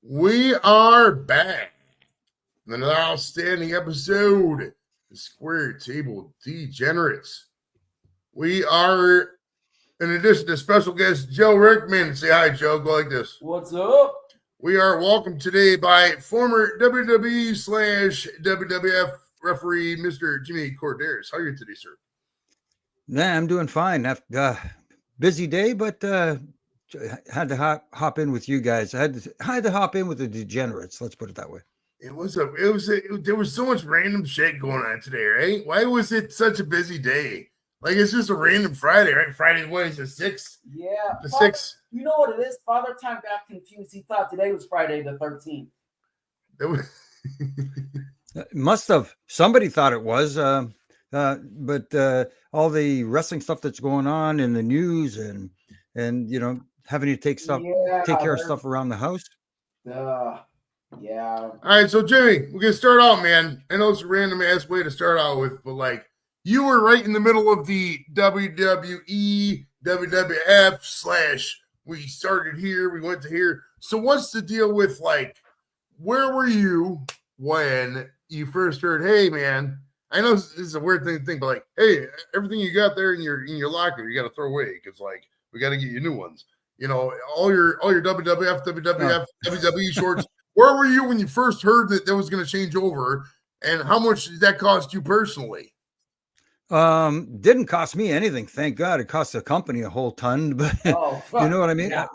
We are back. Another outstanding episode. The Square Table Degenerates. We are, in addition to special guest Joe Rickman. Say hi, Joe. Go like this. What's up? We are welcomed today by former WWE / WWF referee, Mr. Jimmy Korderas. How are you today, sir? Nah, I'm doing fine. Busy day, but had to hop in with you guys. I had to hop in with the degenerates. Let's put it that way. There was so much random shit going on today, right? Why was it such a busy day? Like, it's just a random Friday, right? Friday, what is the 6th? Yeah. The Father, 6th. You know what it is? Father Time got confused. He thought today was Friday the 13th. Must have. Somebody thought it was. But all the wrestling stuff that's going on in the news and having to take care of stuff around the house. Yeah. All right, so Jimmy, we're gonna start out, man. I know it's a random ass way to start out with, but like you were right in the middle of the WWE, WWF / we started here, we went to here. So what's the deal with like where were you when you first heard, hey man, I know this is a weird thing to think, but like, hey, everything you got there in your locker, you gotta throw away because like we gotta get you new ones. You know, all your WWF, WWE shorts. Where were you when you first heard that was going to change over, and how much did that cost you personally? Didn't cost me anything, thank God. It cost the company a whole ton, but you know what I mean? Yeah.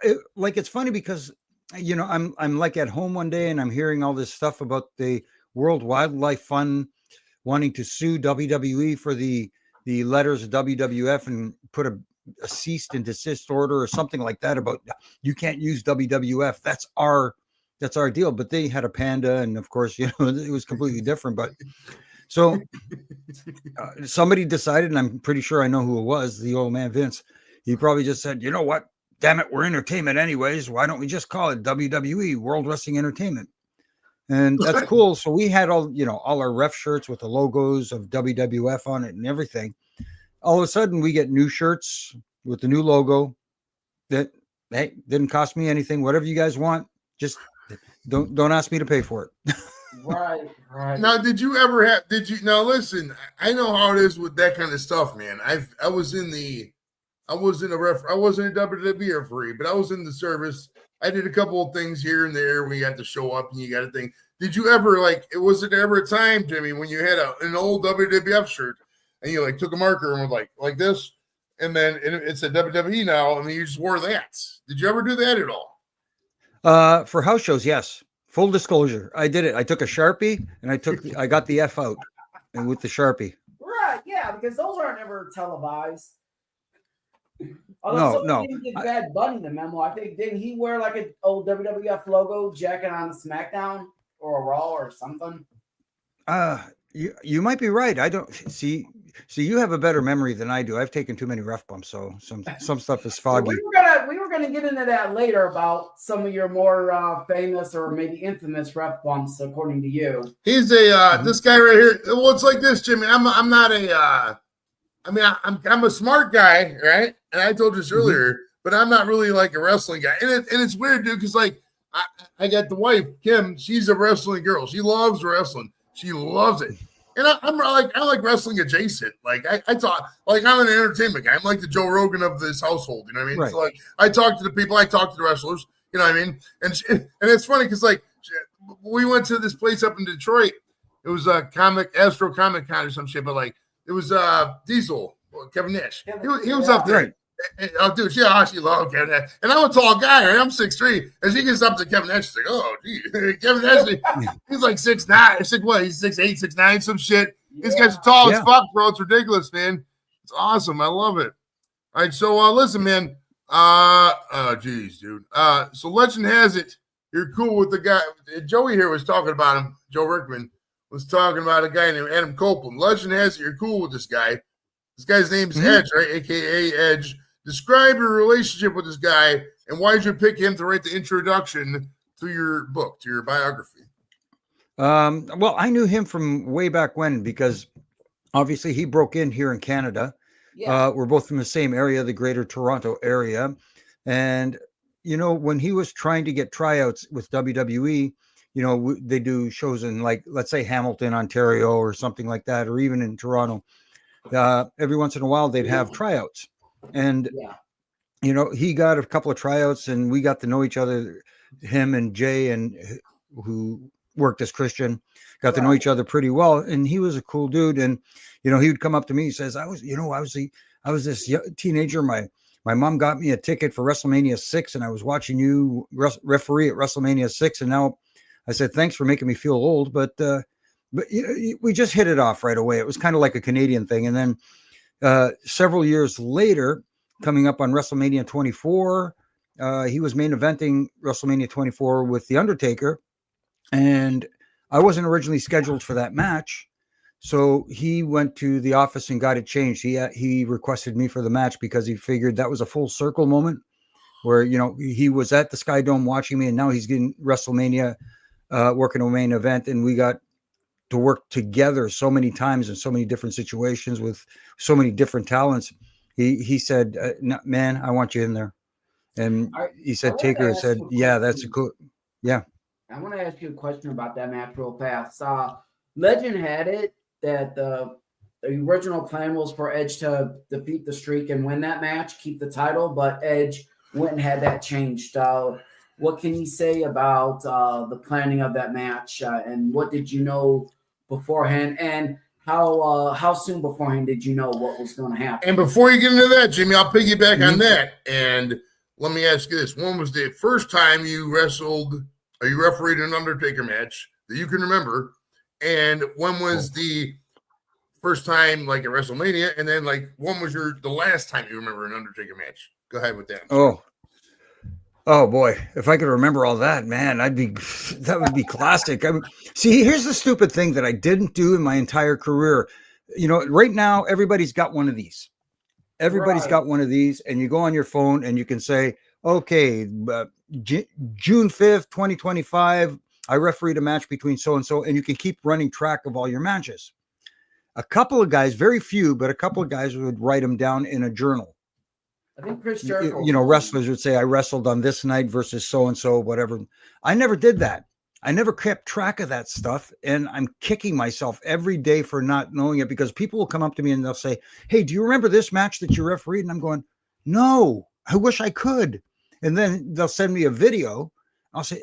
It's funny because I'm like at home one day and I'm hearing all this stuff about the World Wildlife Fund wanting to sue WWE for the letters of WWF and put a cease and desist order or something like that about you can't use WWF. That's our deal. But they had a panda, and of course, it was completely different. But so somebody decided, and I'm pretty sure I know who it was, the old man Vince. He probably just said, you know what? Damn it, we're entertainment anyways. Why don't we just call it WWE, World Wrestling Entertainment? And that's cool. So we had all our ref shirts with the logos of WWF on it and everything. All of a sudden, we get new shirts with the new logo that didn't cost me anything. Whatever you guys want, just don't ask me to pay for it. Right. Now, now listen, I know how it is with that kind of stuff, man. I wasn't a WWE referee, but I was in the service. I did a couple of things here and there when you got to show up and you got a thing. Did you ever was it ever a time, Jimmy, when you had an old WWF shirt and you took a marker and was like this, and then it said WWE now, and then you just wore that? Did you ever do that at all? For house shows, yes. Full disclosure, I did it. I took a Sharpie and I got the F out and with the Sharpie. Right, yeah, because those aren't ever televised. No. He didn't give Bad Bunny the memo. I think didn't he wear like an old WWF logo jacket on SmackDown or a Raw or something? You might be right. I don't see. You have a better memory than I do. I've taken too many ref bumps, so some stuff is foggy. We were gonna get into that later about some of your more famous or maybe infamous ref bumps, according to you. He's this guy right here. Well, it's like this, Jimmy. I'm not a. I'm a smart guy, right? And I told you this earlier, but I'm not really like a wrestling guy. And it's weird, dude, because I got the wife, Kim. She's a wrestling girl. She loves wrestling. She loves it. And I like wrestling adjacent. I talk I'm an entertainment guy. I'm like the Joe Rogan of this household. You know what I mean? Right. So I talk to the people. I talk to the wrestlers. You know what I mean? And it's funny because we went to this place up in Detroit. It was a Astro Comic Con or some shit, but it was Diesel, Kevin Nash. He was up there. Right. Oh, dude, she loved Kevin Nash. And I'm a tall guy, right? I'm 6'3". As she gets up to Kevin Nash, she's like, oh, gee. Kevin Nash, he's like 6'9". He's 6'8", 6'9", some shit. These guys are tall as fuck, bro. It's ridiculous, man. It's awesome. I love it. All right, so listen, man. Geez, dude. So legend has it, you're cool with the guy. Joey here was talking about him. Joe Rickman was talking about a guy named Adam Copeland. Legend has it, you're cool with this guy. This guy's name's Edge, right? AKA Edge. Describe your relationship with this guy and why did you pick him to write the introduction to your book, to your biography? Well, I knew him from way back when because obviously he broke in here in Canada. Yeah. We're both from the same area, the Greater Toronto area. And, when he was trying to get tryouts with WWE, they do shows in, like, let's say Hamilton, Ontario, or something like that, or even in Toronto. Every once in a while, they'd have tryouts. And, he got a couple of tryouts, and we got to know each other, him and Jay, and who worked as Christian, got to know each other pretty well. And he was a cool dude. And, he would come up to me, he says, I was this teenager. My mom got me a ticket for WrestleMania 6, and I was watching you referee at WrestleMania 6. And now I said, thanks for making me feel old. But we just hit it off right away. It was kind of like a Canadian thing. And then several years later, coming up on WrestleMania 24, he was main eventing WrestleMania 24 with The Undertaker. And I wasn't originally scheduled for that match. So he went to the office and got it changed. He requested me for the match because he figured that was a full circle moment where, he was at the Sky Dome watching me, and now he's getting WrestleMania, working a main event. And we got to work together so many times in so many different situations with so many different talents. He said, no, man, I want you in there. And he said, Taker said, yeah, that's a cool. Yeah. I want to ask you a question about that match real fast. Legend had it that the original plan was for Edge to defeat the Streak and win that match, keep the title, but Edge went and had that changed. What can you say about the planning of that match, and what did you know beforehand, and how soon beforehand did you know what was going to happen? And before you get into that, Jimmy, I'll piggyback on that. And let me ask you this. When was the first time you wrestled or you refereed an Undertaker match that you can remember? And when was the first time, like, at WrestleMania? And then, like, when was the last time you remember an Undertaker match? Go ahead with that. Oh boy, if I could remember all that, man, that would be classic. See, here's the stupid thing that I didn't do in my entire career. Right now, everybody's got one of these. Everybody's got one of these, and you go on your phone and you can say, okay, June 5th, 2025, I refereed a match between so-and-so, and you can keep running track of all your matches. A couple of guys, very few, but a couple of guys would write them down in a journal. I think Chris Jericho. Wrestlers would say, I wrestled on this night versus so-and-so, whatever. I never did that. I never kept track of that stuff. And I'm kicking myself every day for not knowing it, because people will come up to me and they'll say, hey, do you remember this match that you refereed? And I'm going, no, I wish I could. And then they'll send me a video. I'll say,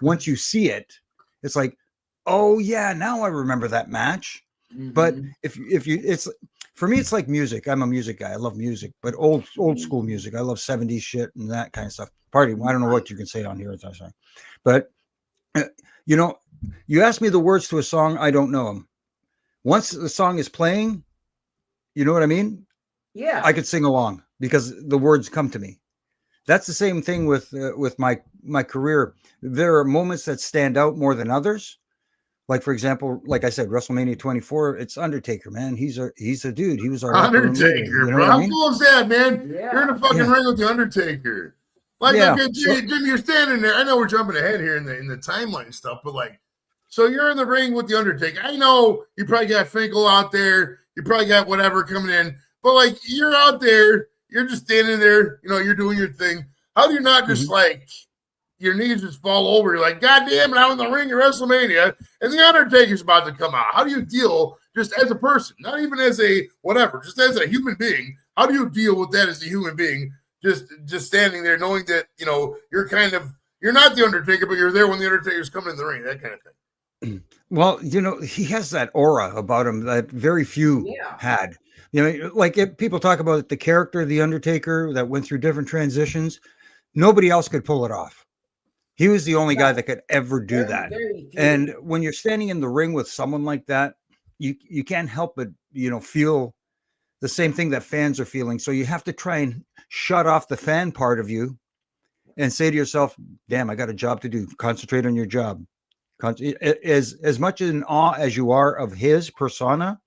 once you see it, it's like, oh yeah, now I remember that match. Mm-hmm. But it's for me, it's like music. I'm a music guy. I love music, but old school music. I love 70s shit and that kind of stuff. I don't know what you can say on here, but you ask me the words to a song, I don't know them. Once the song is playing, you know what I mean? Yeah, I could sing along because the words come to me. That's the same thing with my career. There are moments that stand out more than others. Like, for example, like I said, WrestleMania 24, it's Undertaker, man. He's a dude. He was our Undertaker, bro. How cool is that, man? Yeah. You're in a fucking ring with the Undertaker. Like, okay, Jimmy, you're standing there. I know we're jumping ahead here in the timeline stuff, but like, so you're in the ring with the Undertaker. I know you probably got Finkel out there. You probably got whatever coming in, but like, you're out there. You're just standing there. You're doing your thing. How do you not just like your knees just fall over? You're like, God damn it, I'm in the ring at WrestleMania, and the Undertaker's about to come out. How do you deal just as a person, not even as a whatever, just as a human being? How do you deal with that as a human being? Just standing there, knowing that you're not the Undertaker, but you're there when the Undertaker's coming in the ring, that kind of thing. Well, he has that aura about him that very few had. Like if people talk about the character of the Undertaker that went through different transitions, nobody else could pull it off. He was the only guy that could ever do that. And when you're standing in the ring with someone like that, you can't help but feel the same thing that fans are feeling. So you have to try and shut off the fan part of you and say to yourself, damn, I got a job to do. Concentrate on your job. As much in awe as you are of his persona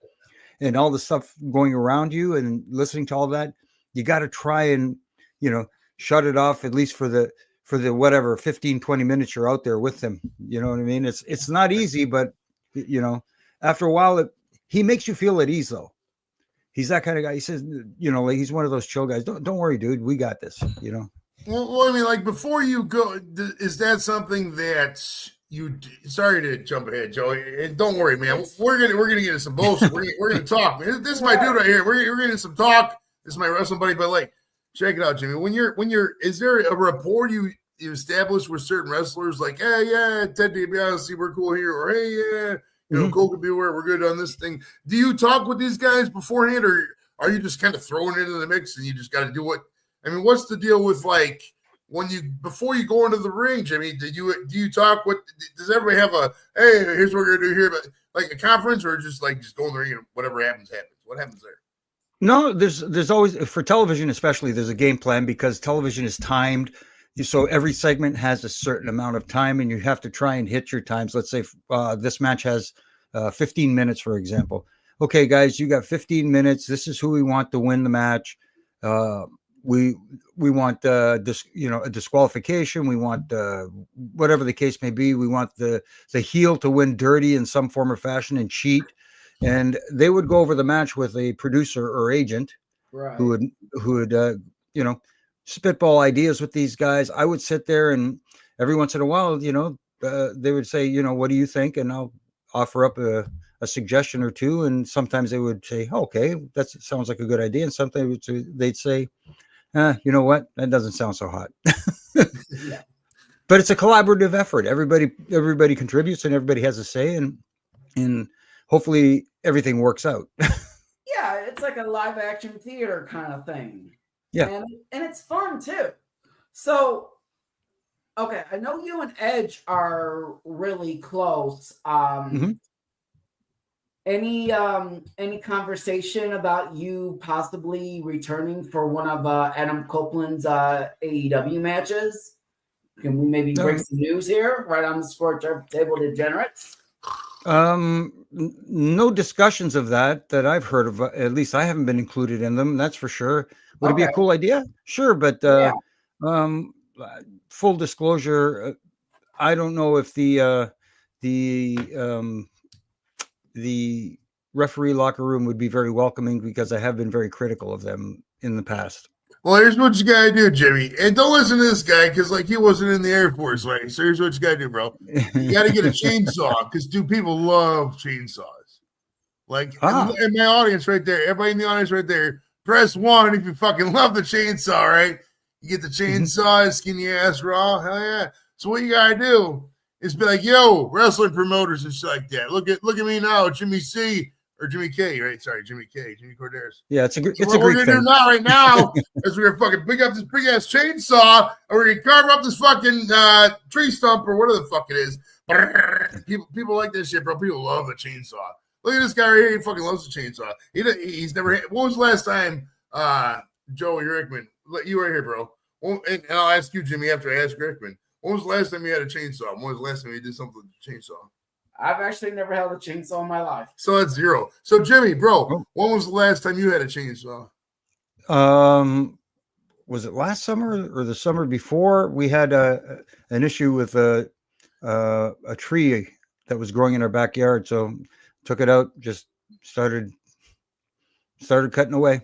and all the stuff going around you and listening to all that, you got to try and, shut it off, at least for the whatever 15, 20 minutes you're out there with him. You know what I mean? It's not easy, but after a while, he makes you feel at ease though. He's that kind of guy. He says, like he's one of those chill guys. Don't worry, dude. We got this, Well, I mean, like before you go, is that something that you? Sorry to jump ahead, Joe. And don't worry, man. We're gonna get into some bullshit. We're gonna talk, man. This is my dude right here. We're gonna get some talk. This is my wrestling buddy. But like, check it out, Jimmy. When you're, is there a rapport you establish with certain wrestlers? Like, hey, yeah, Ted DiBiase, we're cool here, or hey, yeah, Cole could be where we're good on this thing. Do you talk with these guys beforehand, or are you just kind of throwing it into the mix and you just got to do what? I mean, what's the deal with like when you before you go into the ring, Jimmy? Do you talk with? Does everybody have a hey? Here's what we're gonna do here, but like a conference, or just go in the ring and whatever happens happens? What happens there? No, there's always, for television especially, there's a game plan because television is timed. So every segment has a certain amount of time, and you have to try and hit your times. Let's say this match has 15 minutes, for example. Okay, guys, you got 15 minutes. This is who we want to win the match. We want a disqualification. We want whatever the case may be. We want the heel to win dirty in some form or fashion and cheat. And they would go over the match with a producer or agent who would spitball ideas with these guys. I would sit there, and every once in a while, they would say, what do you think? And I'll offer up a suggestion or two. And sometimes they would say, okay, that sounds like a good idea. And sometimes they'd say, you know what? That doesn't sound so hot. Yeah. But it's a collaborative effort. Everybody contributes, and everybody has a say, and hopefully everything works out. Yeah, it's like a live action theater kind of thing. Yeah. And it's fun too. So, okay, I know you and Edge are really close. Any conversation about you possibly returning for one of Adam Copeland's AEW matches? Can we maybe break some news here right on the Sports Table Degenerates? No discussions of that I've heard of. At least I haven't been included in them. That's for sure. Would it be a cool idea? Sure, but full disclosure, I don't know if the referee locker room would be very welcoming, because I have been very critical of them in the past. Well, here's what you gotta do, Jimmy. And don't listen to this guy, because like he wasn't in the Air Force, right? So here's what you gotta do, bro. You gotta get a chainsaw, because people love chainsaws. Like in my audience right there, everybody in the audience right there, press 1 if you fucking love the chainsaw, right? You get the chainsaw, skin your ass raw, hell yeah. So what you gotta do is be like, yo, wrestling promoters and shit like that. Look at me now, Jimmy C. Or Jimmy K, right? Sorry, Jimmy K, Jimmy Korderas. Yeah, it's a Greek thing. We're gonna do right now is we're gonna fucking pick up this big ass chainsaw, and we're gonna carve up this fucking tree stump or whatever the fuck it is. People like this shit, bro. People love the chainsaw. Look at this guy right here. He fucking loves the chainsaw. He's never. When was the last time, Joey Rickman? You right here, bro. And I'll ask you, Jimmy, after I ask Rickman. When was the last time you had a chainsaw? When was the last time you did something with a chainsaw? I've actually never held a chainsaw in my life. So that's 0. So Jimmy, bro, when was the last time you had a chainsaw? Was it last summer or the summer before? We had an issue with a tree that was growing in our backyard. So took it out, just started cutting away.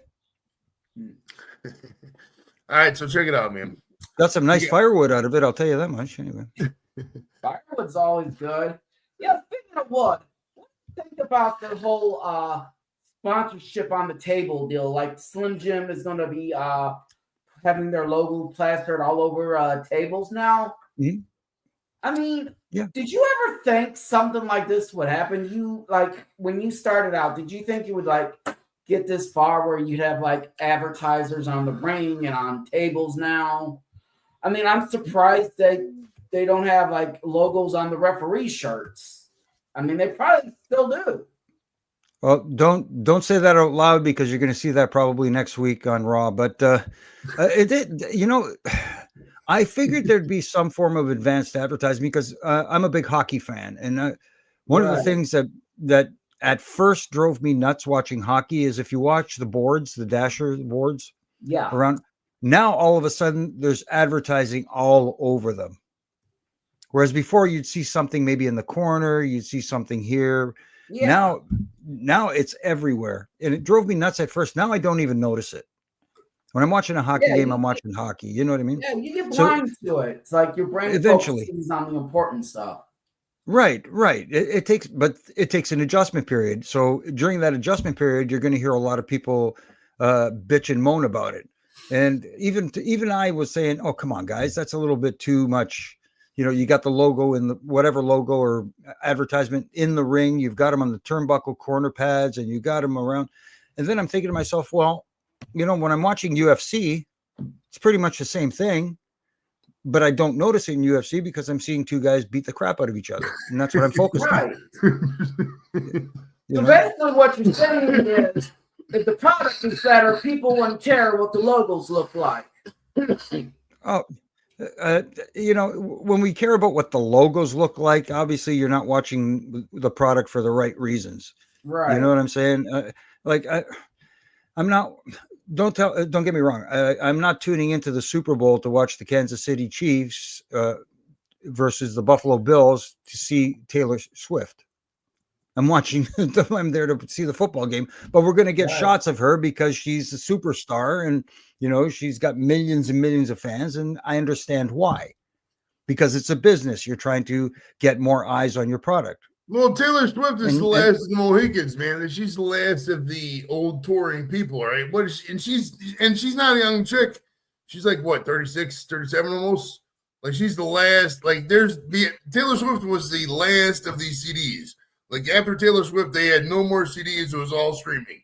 All right, so check it out, man. Got some nice firewood out of it, I'll tell you that much. Anyway, firewood's always good. Yeah, speaking of wood, what do you think about the whole sponsorship on the table deal? Like Slim Jim is going to be having their logo plastered all over tables now. Mm-hmm. I mean, Did you ever think something like this would happen? You when you started out, did you think you would get this far where you'd have advertisers on the ring and on tables now? I mean, I'm surprised they don't have logos on the referee shirts. I mean, they probably still do. Well, don't say that out loud, because you're going to see that probably next week on Raw. But it did, I figured there'd be some form of advanced advertising, because I'm a big hockey fan, and one of the things that at first drove me nuts watching hockey is if you watch the boards, the dasher boards, around now, all of a sudden there's advertising all over them. Whereas before you'd see something maybe in the corner, you'd see something here. Yeah. Now it's everywhere. And it drove me nuts at first. Now I don't even notice it. When I'm watching a hockey Yeah, game, you- I'm watching hockey. You know what I mean? Yeah, you get So blind to it. It's like your brain eventually, focuses on the important stuff. right. It takes an adjustment period. So during that adjustment period, you're going to hear a lot of people bitch and moan about it. And even I was saying, "Oh, come on, guys, that's a little bit too much." You know, you got the logo in the whatever logo or advertisement in the ring. You've got them on the turnbuckle corner pads, and you got them around. And then I'm thinking to myself, well, you know, when I'm watching UFC, it's pretty much the same thing. But I don't notice it in UFC because I'm seeing two guys beat the crap out of each other, and that's what I'm focused on. Right. You So know? basically, what you're saying is, if the product is better, people wouldn't care what the logos look like. Oh, you know, when we care about what the logos look like, obviously you're not watching the product for the right reasons. Right. You know what I'm saying? I'm not. Don't get me wrong. I'm not tuning into the Super Bowl to watch the Kansas City Chiefs versus the Buffalo Bills to see Taylor Swift. I'm watching. I'm there to see the football game, but we're going to get shots of her because she's a superstar, and you know she's got millions and millions of fans, and I understand why. Because it's a business. You're trying to get more eyes on your product. Well, Taylor Swift is the last of the Mohicans, man. She's the last of the old touring people, right? What is she, and she's not a young chick. She's like what, 36, 37 almost? Like she's the last. Like Taylor Swift was the last of these CDs. Like after Taylor Swift, they had no more CDs. It was all streaming.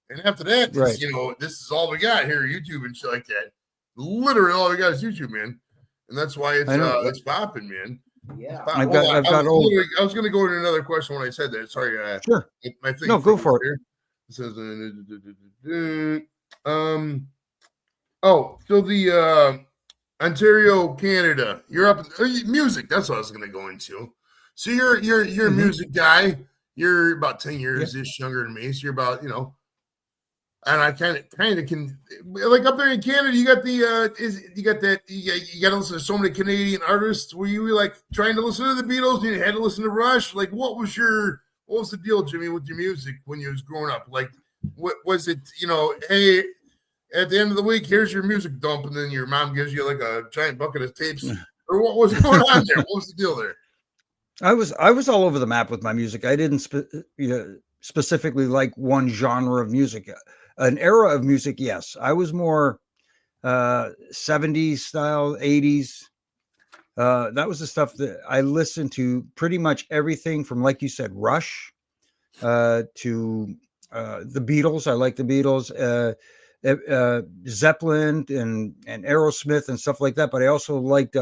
And after that, right. You know, this is all we got here, YouTube and shit like that. Literally all we got is YouTube, man. And that's why it's popping, man. Yeah. I was going to go into another question when I said that. Sorry. Sure. My thing go for it. Here. It says, so the Ontario, Canada. You're up music. That's what I was going to go into. So you're a music guy. You're about 10 years ish younger than me. So you're about, you know, and I kind of can, like up there in Canada, you got you got to listen to so many Canadian artists. Were you like trying to listen to the Beatles? You had to listen to Rush. Like, what was the deal, Jimmy, with your music when you was growing up? Like, what was it? You know, hey, at the end of the week, here's your music dump, and then your mom gives you like a giant bucket of tapes, or what was going on there? What was the deal there? I was all over the map with my music. I didn't specifically like one genre of music. An era of music, yes. I was more 70s style, 80s. That was the stuff that I listened to. Pretty much everything from, like you said, Rush to the Beatles. I like the Beatles, Zeppelin and Aerosmith and stuff like that. But I also liked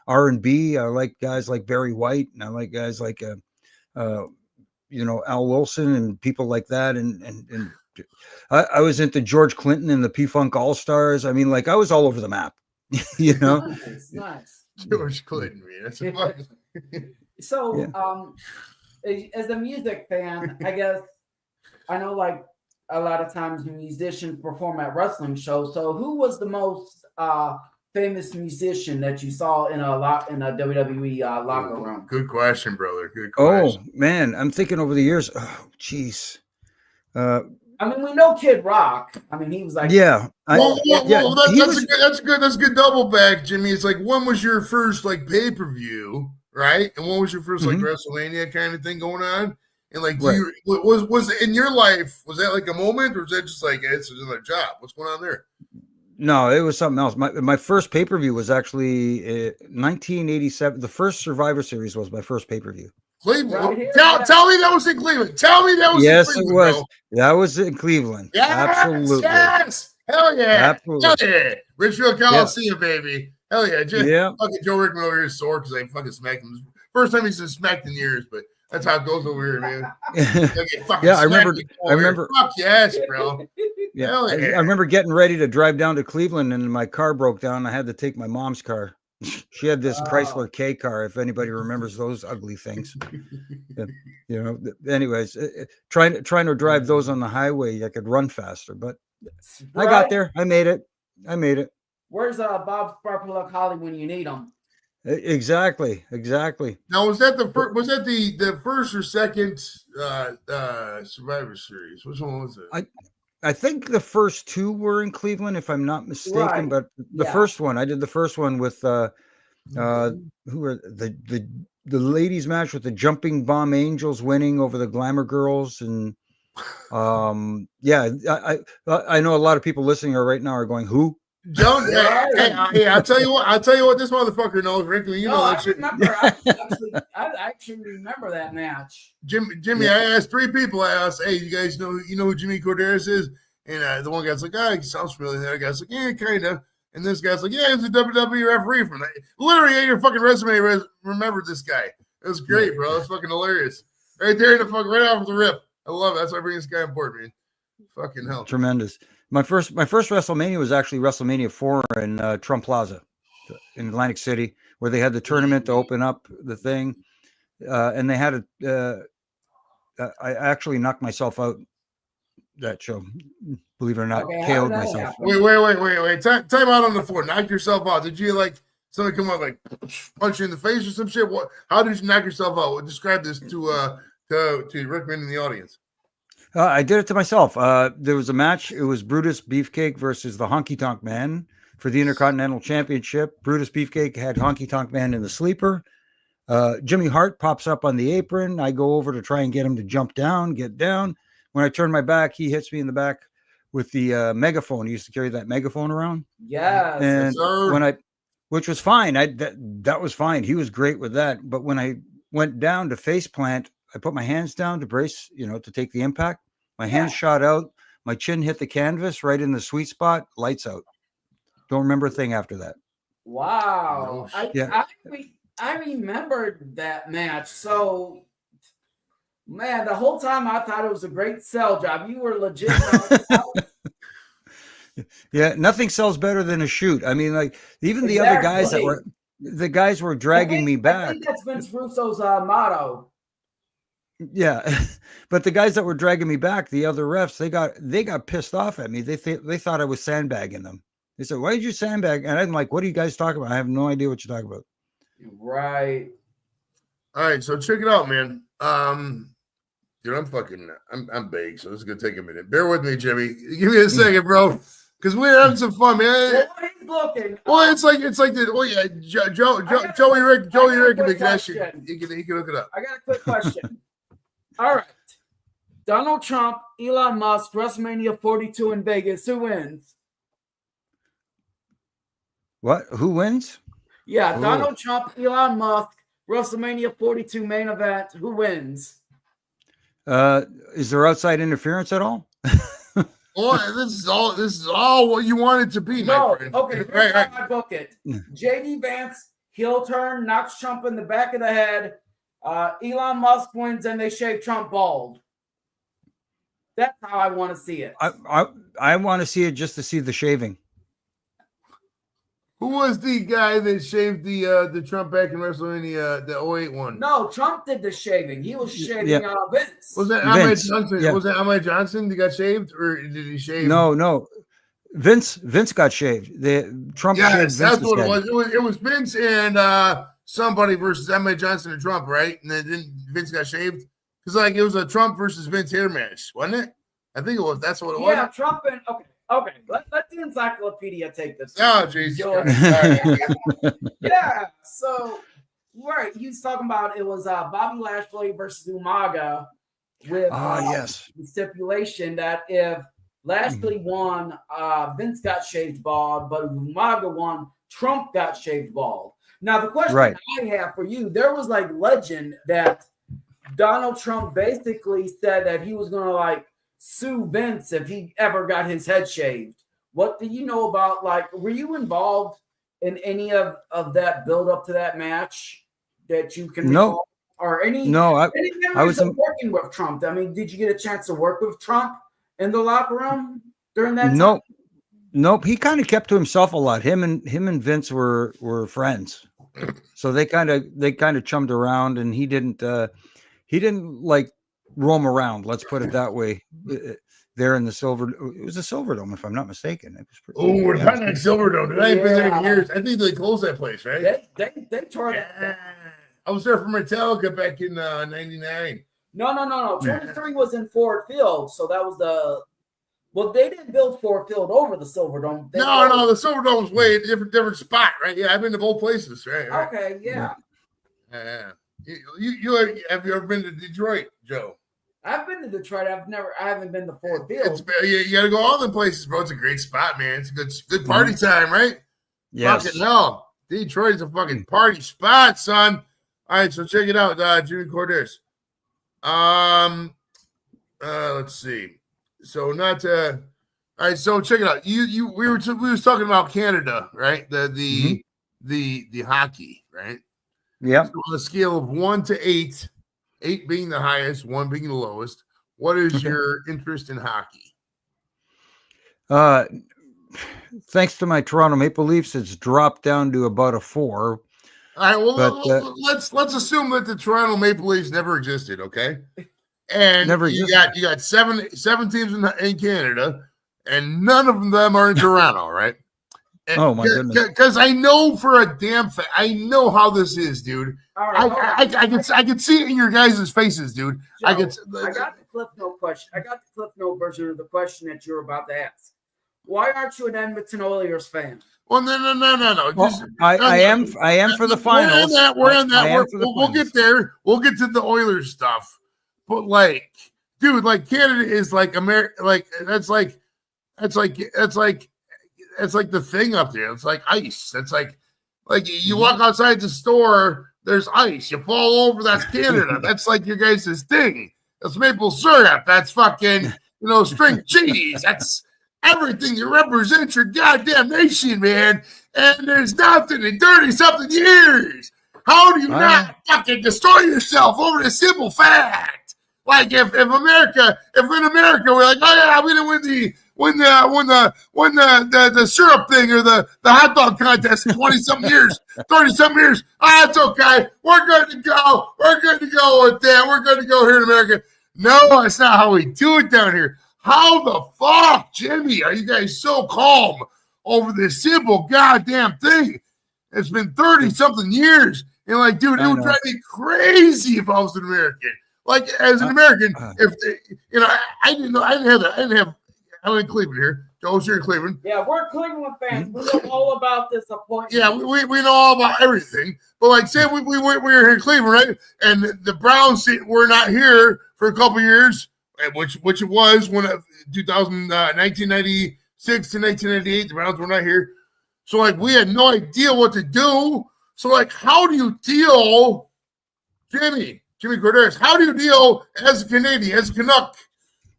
R&B. I like guys like Barry White, and I like guys like you know, Al Wilson and people like that. And I was into George Clinton and the P-Funk All-Stars. I mean, like I was all over the map, you know. Nice. George Clinton, man. That's fun. So, as a music fan, I guess I know like a lot of times musicians perform at wrestling shows. So, who was the most famous musician that you saw in a WWE locker room? Good question, brother. Good question. Oh man, I'm thinking over the years. Oh, jeez. I mean, we know Kid Rock. I mean, he was like, that's a good double back, Jimmy. It's like, when was your first like pay-per-view, right? And when was your first like WrestleMania kind of thing going on? And like, was in your life, was that like a moment, or was that just like it's another job? What's going on there? No, it was something else. My first pay-per-view was actually 1987. The first Survivor Series was my first pay-per-view. Cleveland. Right, tell me that was in Cleveland. Tell me that was in Cleveland. Yes, it was. Bro. That was in Cleveland. Yes, absolutely. Yes. Hell yeah. Absolutely. Hell yeah. Richfield Coliseum, baby. Hell yeah. Fucking Joe Rickman over here is sore because I fucking smacked him. First time he's been smacked in years, but that's how it goes over here, man. I remember. Fuck yes, bro. Yeah, hell yeah. I remember getting ready to drive down to Cleveland and my car broke down. I had to take my mom's car. She had this Chrysler K car, if anybody remembers those ugly things. You know, anyways, trying to drive those on the highway, I could run faster, but I got there. I made it. Where's Bob Sparkle Holly when you need him? Exactly. Now, was that the first or second Survivor Series? Which one was it? I think the first two were in Cleveland, if I'm not mistaken. Right. But the Yeah. first one, I did the first one with who were the ladies match with the Jumping Bomb Angels winning over the Glamour Girls, and yeah, I know a lot of people listening right now are going, who? Don't. Hey, I'll tell you what. I'll tell you what. This motherfucker knows, Rickman. You know that shit. I actually remember that match. Jimmy, Yeah. I asked 3 people. I asked, hey, you guys know who Jimmy Korderas is? And the one guy's like, he sounds familiar. The other guy's like, yeah, kind of. And this guy's like, yeah, he's a WWE referee from that. Literally, your fucking resume remembered this guy. It was great, bro. It's fucking hilarious. Right there in the fuck, right off the rip. I love it. That's why I bring this guy on board, man. Fucking hell. Tremendous. My first WrestleMania was actually WrestleMania 4 in Trump Plaza in Atlantic City, where they had the tournament to open up the thing, and they had I actually knocked myself out that show. Believe it or not, KO'd myself. Wait. Time out on the floor. Knock yourself out. Did you like somebody come up like punch you in the face or some shit? What? How did you knock yourself out? Describe this to Rickman in the audience. I did it to myself. There was a match. It was Brutus Beefcake versus the Honky Tonk Man for the Intercontinental Championship. Brutus Beefcake had Honky Tonk Man in the sleeper. Jimmy Hart pops up on the apron. I go over to try and get him to get down. When I turn my back, he hits me in the back with the megaphone. He used to carry that megaphone around. Yes. And which was fine. That was fine. He was great with that. But when I went down to face plant, I put my hands down to brace, to take the impact. My hands shot out. My chin hit the canvas right in the sweet spot. Lights out. Don't remember a thing after that. Wow. Yeah. I remembered that match. So, man, the whole time I thought it was a great sell job. You were legit. Yeah, nothing sells better than a shoot. I mean, like even the other guys the guys were dragging me back. I think that's Vince Russo's motto. Yeah, but the guys that were dragging me back, the other refs, they got pissed off at me. They thought I was sandbagging them. They said, "Why did you sandbag?" And I'm like, "What are you guys talking about? I have no idea what you're talking about." Right. All right, so check it out, man. Dude, I'm big, so this is gonna take a minute. Bear with me, Jimmy. Give me a second, bro, because we're having some fun, man. Looking. Well, it's like the Joey Rick can make that shit. He can look it up. I got a quick question. All right. Donald Trump, Elon Musk, WrestleMania 42 in Vegas. Who wins? What? Who wins? Yeah, Donald Trump, Elon Musk, WrestleMania 42 main event. Who wins? Is there outside interference at all? Oh, this is all what you want it to be, my friend. Okay, right. I book it. JD Vance, heel turn, knocks Trump in the back of the head. Elon Musk wins and they shave Trump bald. That's how I want to see it. I want to see it just to see the shaving. Who was the guy that shaved the Trump back in WrestleMania, the 08 one? No, Trump did the shaving. He was shaving Vince. Was that Ahmed Vince, Johnson? yeah. Was that Ahmed Johnson that got shaved, or did he shave? No. Vince got shaved. Trump shaved Vince's that's what head. it was. It was Vince and somebody versus Ahmed Johnson and Trump, right? And then Vince got shaved because it was a Trump versus Vince hair match, wasn't it? I think it was. That's what it was. Yeah, Trump and okay. Let the encyclopedia take this. Oh, Jesus. Yeah. So, right, he's talking about it was Bobby Lashley versus Umaga with yes, the stipulation that if Lashley won, Vince got shaved bald, but if Umaga won, Trump got shaved bald. Now, the question I have for you, there was like legend that Donald Trump basically said that he was going to sue Vince if he ever got his head shaved. What do you know about, were you involved in any of that build up to that match that you can recall? Or any I was working with Trump? I mean, did you get a chance to work with Trump in the locker room during that time? Nope. He kind of kept to himself a lot. Him and Vince were friends. So they kind of chummed around, and he didn't roam around. Let's put it that way. There in the it was a Silverdome, if I'm not mistaken. It was pretty. We're kind of Silverdome. I ain't been there in years. I think they closed that place, right? They tore it. I was there for Metallica back in '99. No. 23 was in Ford Field, so that was Well, they didn't build Ford Field over the Silverdome. No, the Silverdome's way different spot, right? Yeah, I've been to both places, right? Okay, yeah. Yeah. You have you ever been to Detroit, Joe? I've been to Detroit. I haven't been to Ford Field. You got to go all the places, bro. It's a great spot, man. It's a good party time, right? Yes. Fucking hell. Detroit's a fucking party spot, son. All right, so check it out, Jimmy Korderas. Let's see. So all right, so check it out. We was talking about Canada, right? The hockey, right? Yep. So on a scale of 1 to 8, 8 being the highest, 1 being the lowest, what is your interest in hockey? Thanks to my Toronto Maple Leafs, it's dropped down to about a 4. All right, well, let's assume that the Toronto Maple Leafs never existed, okay? And you got seven teams in Canada, and none of them are in Toronto, right? And oh my goodness! Because I know for a damn fact, I know how this is, dude. All right, I can see it in your guys' faces, dude. Joe, I got the Cliff Note question. I got the Cliff Note version of the question that you're about to ask. Why aren't you an Edmonton Oilers fan? Well, no. Well, I am for the finals. We're on that. We'll get there. We'll get to the Oilers stuff. But like, dude, like Canada is like America. Like that's like the thing up there. It's like ice. That's like you walk outside the store, there's ice. You fall over, that's Canada. That's like your guys' thing. That's maple syrup. That's fucking string cheese. That's everything that represents your goddamn nation, man. And there's nothing in 30-something years. How do you not fucking destroy yourself over the simple fact? Like if in America we're like, oh yeah, we didn't win the syrup thing or the hot dog contest in 20-something years, 30-something years. That's okay. We're good to go. We're good to go with that. We're good to go here in America. No, that's not how we do it down here. How the fuck, Jimmy, are you guys so calm over this simple goddamn thing? It's been 30-something years. And like, dude, it would drive me crazy if I was an American. Like as an American, if I'm in Cleveland here. Joe's here in Cleveland. Yeah, we're Cleveland fans. We know all about this appointment. Yeah, we know all about everything. But like, say we were here in Cleveland, right? And the Browns were not here for a couple years, which it was when 1996 to 1998, the Browns were not here. So like, we had no idea what to do. So like, how do you deal, Jimmy Korderas, how do you deal as a Canadian, as a Canuck,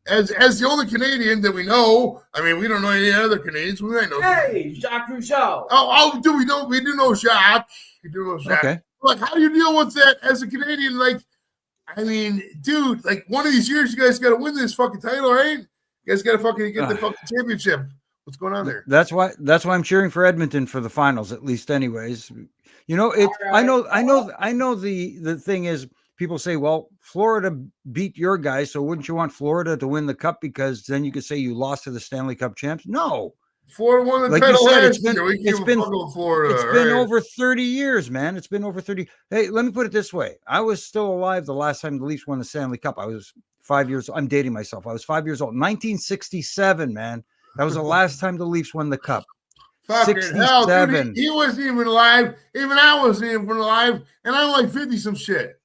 as the only Canadian that we know? I mean, we don't know any other Canadians. We might know. Hey, Jacques Rougeau. Oh, do we know? We do know Jacques. We do know Jacques. Okay. Like, how do you deal with that as a Canadian? Like, I mean, dude, like one of these years, you guys got to win this fucking title, right? You guys got to fucking get the fucking championship. What's going on there? That's why I'm cheering for Edmonton for the finals, at least, anyways. I know. The thing is, people say, well, Florida beat your guys, so wouldn't you want Florida to win the cup because then you could say you lost to the Stanley Cup champs? No. Florida won the like title you said, last year. It's been over 30 years, man. It's been over 30. Hey, let me put it this way. I was still alive the last time the Leafs won the Stanley Cup. I was 5 years old. I'm dating myself. I was 5 years old. 1967, man. That was the last time the Leafs won the cup. Fucking hell, dude, he wasn't even alive. Even I wasn't even alive. And I'm like 50 some shit.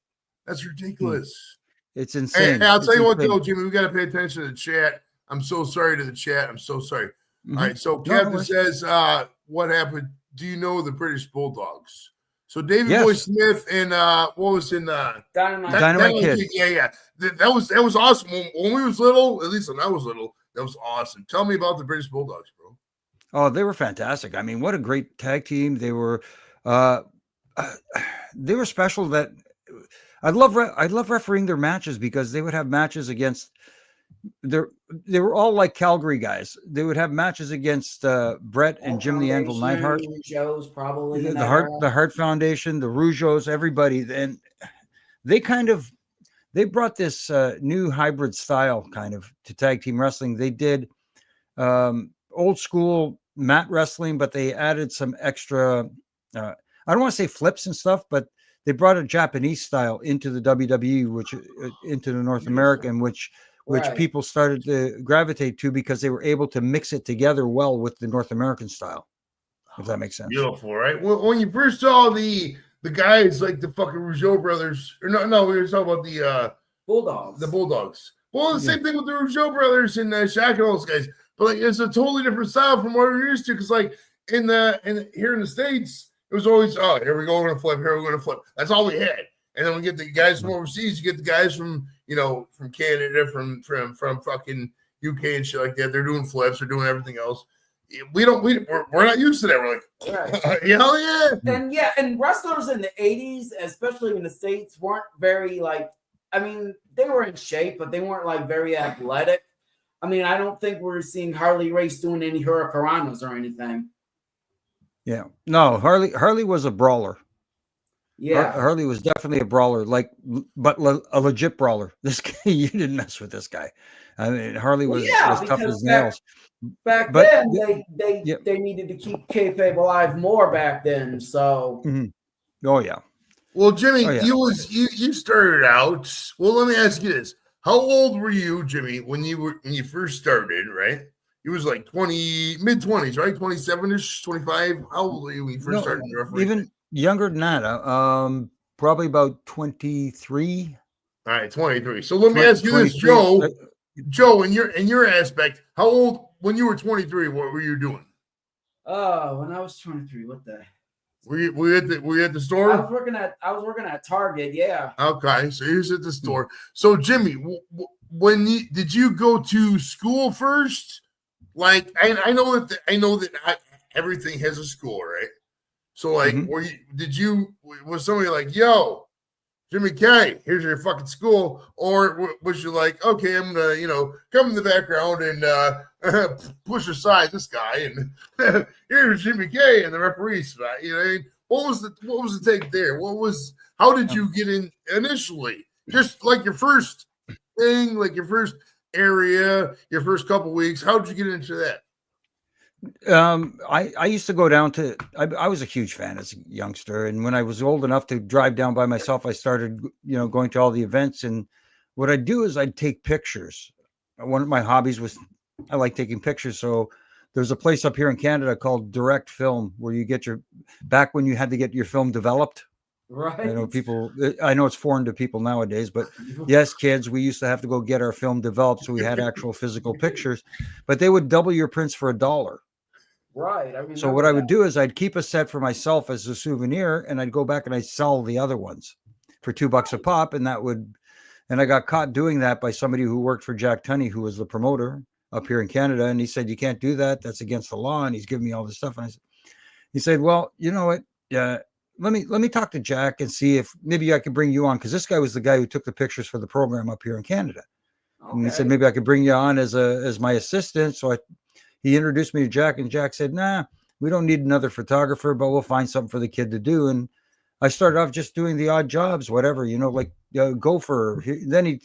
That's ridiculous. It's insane. Hey, I'll tell you what, though, Jimmy, we got to pay attention to the chat. I'm so sorry to the chat. I'm so sorry. Mm-hmm. All right, so Captain says, what happened? Do you know the British Bulldogs? So David Boy Smith and what was in Dynamite Kid. Yeah. That was awesome. When we was little, at least when I was little, that was awesome. Tell me about the British Bulldogs, bro. Oh, they were fantastic. I mean, what a great tag team. They were special. That I love refereeing their matches because they would have matches against they were all like Calgary guys. They would have matches against Brett and Jim the Anvil Neidhart. Rougeau's probably the Hart Foundation, the Rougeaus, everybody. And they brought this new hybrid style kind of to tag team wrestling. They did old school mat wrestling, but they added some extra I don't want to say flips and stuff, but they brought a Japanese style into the WWE, which into the North American, which which Right. people started to gravitate to because they were able to mix it together well with the North American style, if that makes sense. Beautiful, right? When you first saw the guys like the fucking Rougeau brothers, or no, we were talking about the Bulldogs. The Bulldogs. Well, the same thing with the Rougeau brothers and Shaq and all those guys. But like, it's a totally different style from what we're used to. Because like here in the States, it was always, oh, here we go, we're gonna flip. Here we're gonna flip. That's all we had. And then we get the guys from overseas. You get the guys from from Canada, from fucking UK and shit like that. They're doing flips. They're doing everything else. We're not used to that. We're like, Right. hell yeah. And wrestlers in the 80s, especially in the States, weren't very like, I mean, they were in shape, but they weren't like very athletic. I mean, I don't think we're seeing Harley Race doing any hurricanranas or anything. Yeah. No, Harley was a brawler. Yeah. Harley was definitely a brawler, but a legit brawler. This guy, you didn't mess with this guy. I mean, Harley was tough as nails. Back then, they needed to keep kayfabe alive more back then. So, oh yeah. Well, Jimmy, you started out. Well, let me ask you this: how old were you, Jimmy, when you first started? Right, you was like mid-20s, right? 27ish, 25. How old were you when you first started? Even younger than that. Probably about 23. All right, 23. So let me ask you this, Joe. Joe, in your aspect, how old when you were 23? What were you doing? When I was 23, what the? Were you at the store? I was working at Target. Yeah. Okay, so he was at the store. So Jimmy, did you go to school first? Like I know that everything has a school, right? So like, was somebody like, yo, Jimmy K, here's your fucking school, or was you like, okay, I'm gonna come in the background and push aside this guy, and here's Jimmy K and the referee spot. What was the take there? How did you get in initially? Just like your first thing, like your first area, your first couple weeks. How did you get into that? I used to go down to, I was a huge fan as a youngster. And when I was old enough to drive down by myself, I started, going to all the events. And what I'd do is I'd take pictures. One of my hobbies was I like taking pictures. So there's a place up here in Canada called Direct Film where you get back when you had to get your film developed. Right. I know it's foreign to people nowadays, but yes, kids, we used to have to go get our film developed. So we had actual physical pictures, but they would double your prints for $1. Right. So what I would do is I'd keep a set for myself as a souvenir, and I'd go back and I'd sell the other ones for $2 a pop. And I got caught doing that by somebody who worked for Jack Tunney, who was the promoter up here in Canada. And he said, you can't do that. That's against the law. And he's giving me all this stuff. And he said, well, you know what? Let me talk to Jack and see if maybe I could bring you on. Cause this guy was the guy who took the pictures for the program up here in Canada. Okay. And he said, maybe I could bring you on as my assistant. So he introduced me to Jack, and Jack said, nah, we don't need another photographer, but we'll find something for the kid to do. And I started off just doing the odd jobs, whatever, like gopher. Then he'd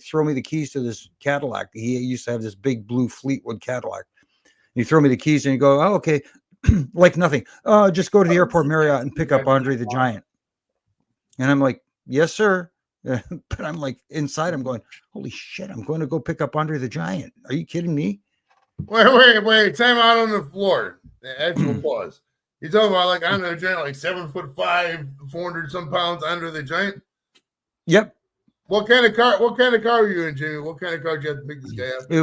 throw me the keys to this Cadillac. He used to have this big blue Fleetwood Cadillac. He'd throw me the keys and he'd go, oh, okay, like nothing. Just go to the airport Marriott and pick up Andre the Giant. And I'm like, yes, sir. But I'm like, inside, I'm going, holy shit, I'm going to go pick up Andre the Giant. Are you kidding me? Wait. Time out on the floor. The actual pause. You talking about like Andre the Giant, like 7'5", 400 some pounds Andre the Giant? Yep. What kind of car were you in, Jimmy? What kind of car did you have to pick this guy up? It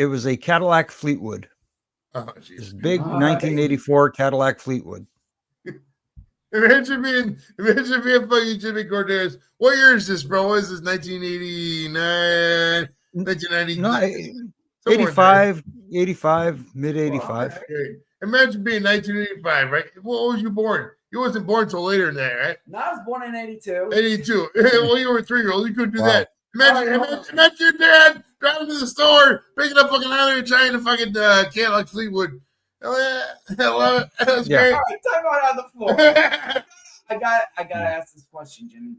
was a Cadillac Fleetwood. Oh, geez. Big 1984 Cadillac Fleetwood. Imagine being fucking Jimmy Korderas. What year is this, bro? What is this? 1989, 1990? No, 85, mid 85. Okay. Imagine being 1985, right? What was you born? You wasn't born until later than that, right? No, I was born in 82. 82. Well, you were a 3-year-old. You couldn't do that. Imagine your dad driving to the store, picking up fucking Andre Giant and fucking Cadillac Fleetwood. Hell yeah. I love it. That's great. All right, time out on the floor. I gotta ask this question, Jimmy.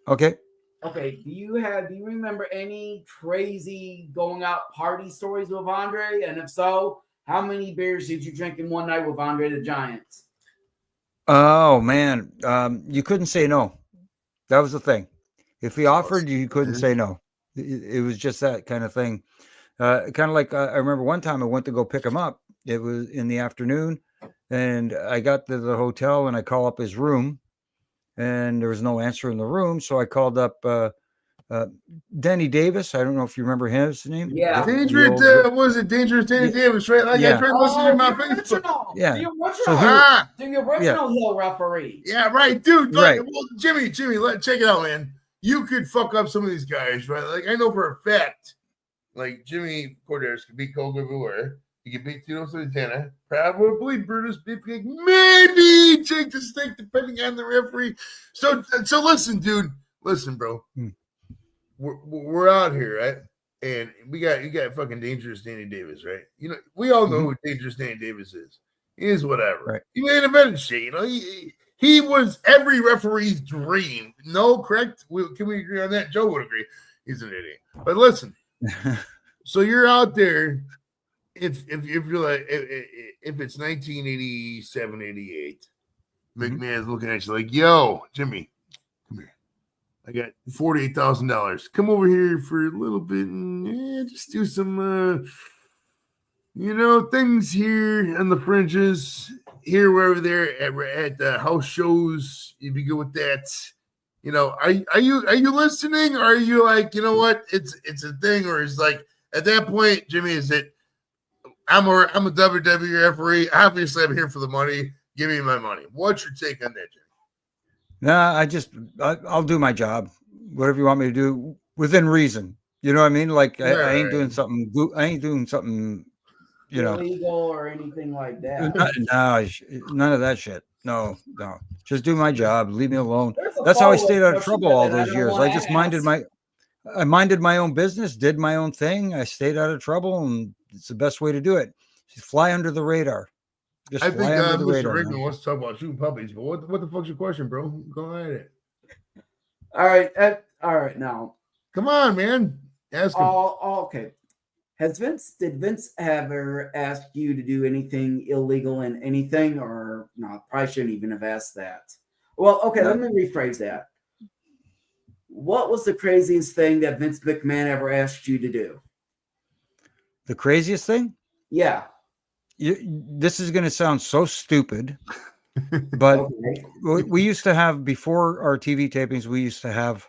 Okay. Okay, do you remember any crazy going out party stories with Andre? And if so, how many beers did you drink in one night with Andre the Giant? Oh man, you couldn't say no. That was the thing. If he offered, you couldn't say no. It was just that kind of thing. Kind of like I remember one time I went to go pick him up. It was in the afternoon, and I got to the hotel and I call up his room, and there was no answer in the room. So I called up Danny Davis. I don't know if you remember his name. Yeah. Dangerous, was it Dangerous Danny Davis, right? Like I tried to listen to my Facebook. Yeah. The original, So the original heel referee. Yeah, right, dude. Right. Like, well, Jimmy, check it out, man. You could fuck up some of these guys, right? Like I know for a fact, like Jimmy Korderas could beat Koga Beware. He could beat Tito Santana. Probably Brutus Beefcake. Maybe Jake the Snake, depending on the referee. So listen, dude. Listen, bro. We're out here, right? And you got fucking Dangerous Danny Davis, right? You know, we all know who Dangerous Danny Davis is. He is whatever. Right. He made event shit, you know. He was every referee's dream. No, correct? Can we agree on that? Joe would agree. He's an idiot. But listen, so you're out there. If you're like, if it's 1987, 88, McMahon's looking at you like, yo, Jimmy, come here. I got $48,000. Come over here for a little bit and just do some, things here on the fringes, here, wherever there at the house shows. You'd be good with that. You know, are you listening? Or are you like, you know what? It's a thing, or is like at that point, Jimmy, is it? I'm a WWE referee. Obviously, I'm here for the money. Give me my money. What's your take on that, Jimmy? Nah, I'll do my job. Whatever you want me to do within reason. You know what I mean? Like I ain't doing something. I ain't doing something. Illegal or anything like that. No, none of that shit. No. Just do my job. Leave me alone. That's how I stayed out of trouble all those years. I just minded my own business, did my own thing. I stayed out of trouble, and it's the best way to do it. Just fly under the radar. I think Mr. Rickman wants to talk about shooting puppies, but what the fuck's your question, bro? Go at it. All right. Now, come on, man. Ask him. Okay. Did Vince ever ask you to do anything illegal in anything, or no? Probably shouldn't even have asked that. Well, okay. Let me rephrase that. What was the craziest thing that Vince McMahon ever asked you to do? The craziest thing? Yeah. This is going to sound so stupid, but we used to have, before our TV tapings, we used to have,